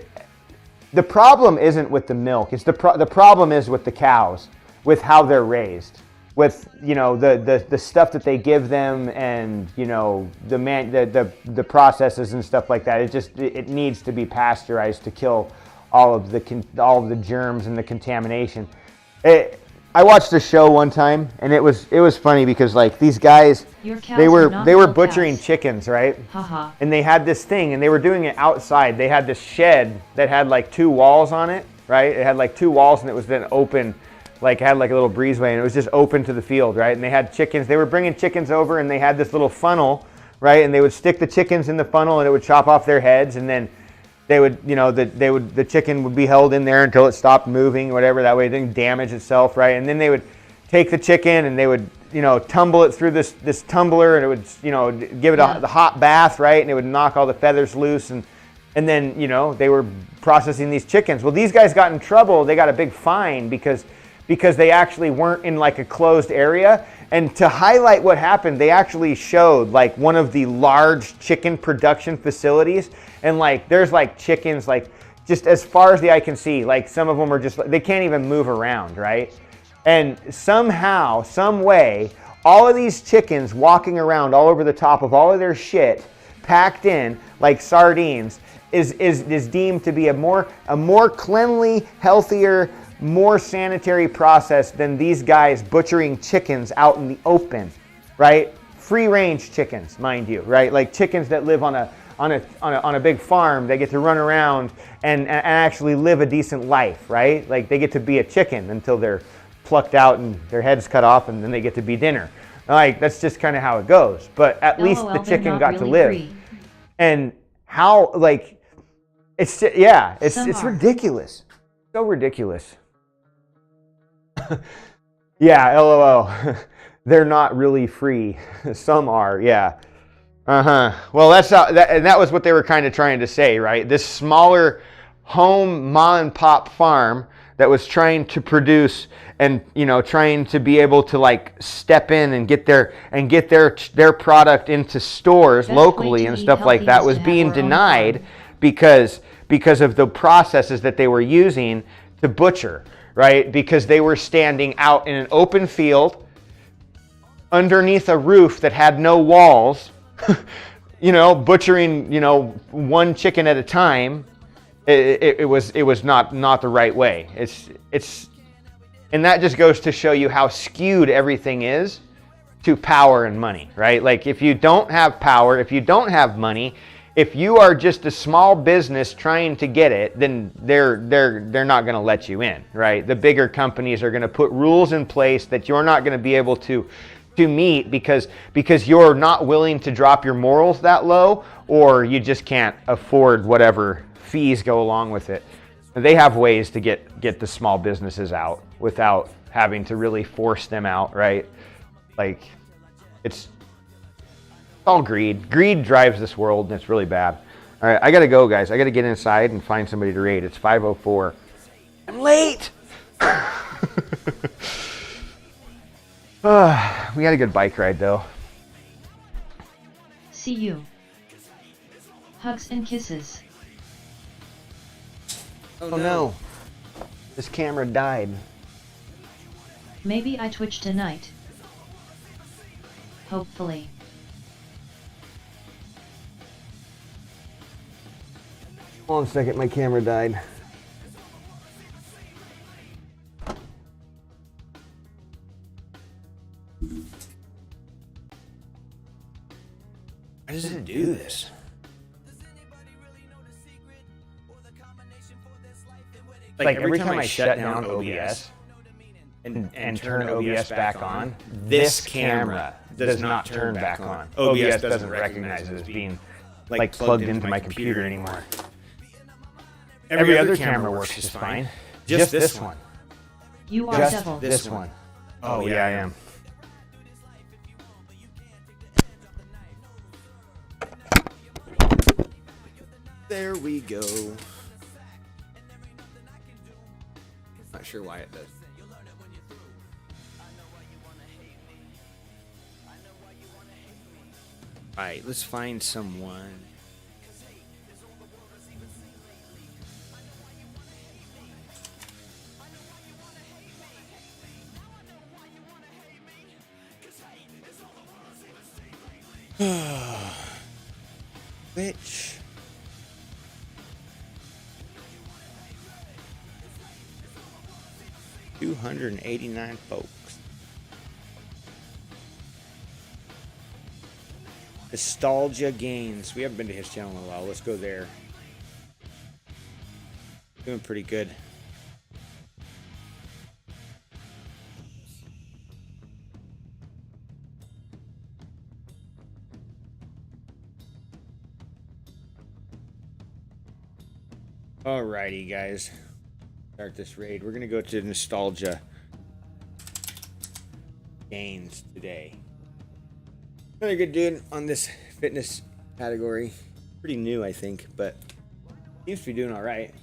problem isn't with the milk. It's the problem is with the cows, with how they're raised, with, you know, the stuff that they give them, and, you know, the processes and stuff like that. It needs to be pasteurized to kill all of the germs and the contamination. I watched a show one time, and it was funny because like these guys, they were butchering chickens, right? Haha. And they had this thing, and they were doing it outside. They had this shed that had like 2 walls on it, right? It had like 2 walls, and it was then open, like it had like a little breezeway, and it was just open to the field, right? And they had chickens. They were bringing chickens over, and they had this little funnel, right? And they would stick the chickens in the funnel, and it would chop off their heads, and then they would, you know, the chicken would be held in there until it stopped moving, whatever. That way it didn't damage itself, right? And then they would take the chicken and they would, you know, tumble it through this tumbler, and it would, you know, give it the hot bath, right? And it would knock all the feathers loose, and then, you know, they were processing these chickens. Well, these guys got in trouble. They got a big fine because they actually weren't in like a closed area. And to highlight what happened, they actually showed like one of the large chicken production facilities, and like there's like chickens like just as far as the eye can see. Like some of them are just, they can't even move around, right? And somehow, some way, all of these chickens walking around all over the top of all of their shit, packed in like sardines, is deemed to be a more cleanly, healthier, more sanitary process than these guys butchering chickens out in the open, right? Free range chickens, mind you, right? Like chickens that live on on a big farm. They get to run around and actually live a decent life, right? Like they get to be a chicken until they're plucked out and their heads cut off, and then they get to be dinner. Like that's just kind of how it goes. But at least the chicken got to live. Free. And how, like, it's it's ridiculous. So ridiculous. Yeah, LOL. They're not really free. Some are, yeah. Well, that's how, that was what they were kind of trying to say, right? This smaller home mom and pop farm that was trying to produce and, you know, trying to be able to like step in and get their product into stores locally and stuff like that was being denied because of the processes that they were using to butcher, right? Because they were standing out in an open field underneath a roof that had no walls, you know, butchering, you know, one chicken at a time. It was not the right way. It's and that just goes to show you how skewed everything is to power and money, right? Like if you don't have power, if you don't have money, if you are just a small business trying to get it, then they're not going to let you in, right? The bigger companies are going to put rules in place that you're not going to be able to meet because you're not willing to drop your morals that low, or you just can't afford whatever fees go along with it. They have ways to get the small businesses out without having to really force them out, right? Like it's all greed. Greed drives this world, and it's really bad. All right, I got to go, guys. I got to get inside and find somebody to raid. It's 5:04. I'm late. We had a good bike ride, though. See you. Hugs and kisses. Oh no. This camera died. Maybe I twitch tonight. Hopefully. Hold on a second, my camera died. Why does it do this? Like every time I shut down OBS and turn OBS back on, this camera does not turn back on. OBS doesn't recognize it as being like plugged into my computer anymore. Every other camera works just fine. Just this one. You are Just devil. this one. Oh yeah, I am. There we go. Not sure why it does. Alright, let's find someone. Which? $289 folks. Nostalgia Gains. We haven't been to his channel in a while. Let's go there. Doing pretty good. Alrighty, guys. Start this raid. We're gonna go to Nostalgia Gains today. Another good dude on this fitness category. Pretty new, I think, but seems to be doing all right.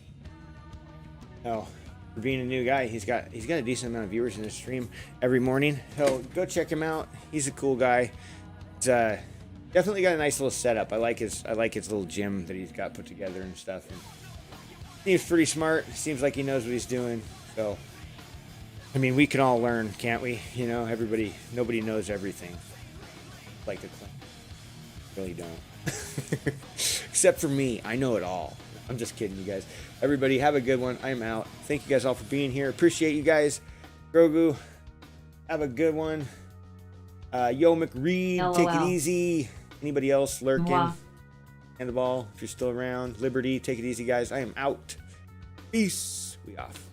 Oh, for being a new guy, he's got a decent amount of viewers in his stream every morning. So go check him out. He's a cool guy. He's definitely got a nice little setup. I like his little gym that he's got put together and stuff. And seems pretty smart. Seems like he knows what he's doing. So, I mean, we can all learn, can't we? You know, nobody knows everything. Like the claim. Really don't. Except for me. I know it all. I'm just kidding, you guys. Everybody, have a good one. I'm out. Thank you guys all for being here. Appreciate you guys. Grogu, have a good one. Yo, McReed, LOL. take it easy. Anybody else lurking? Mwah. Handball, if you're still around. Liberty, take it easy, guys. I am out. Peace. We off.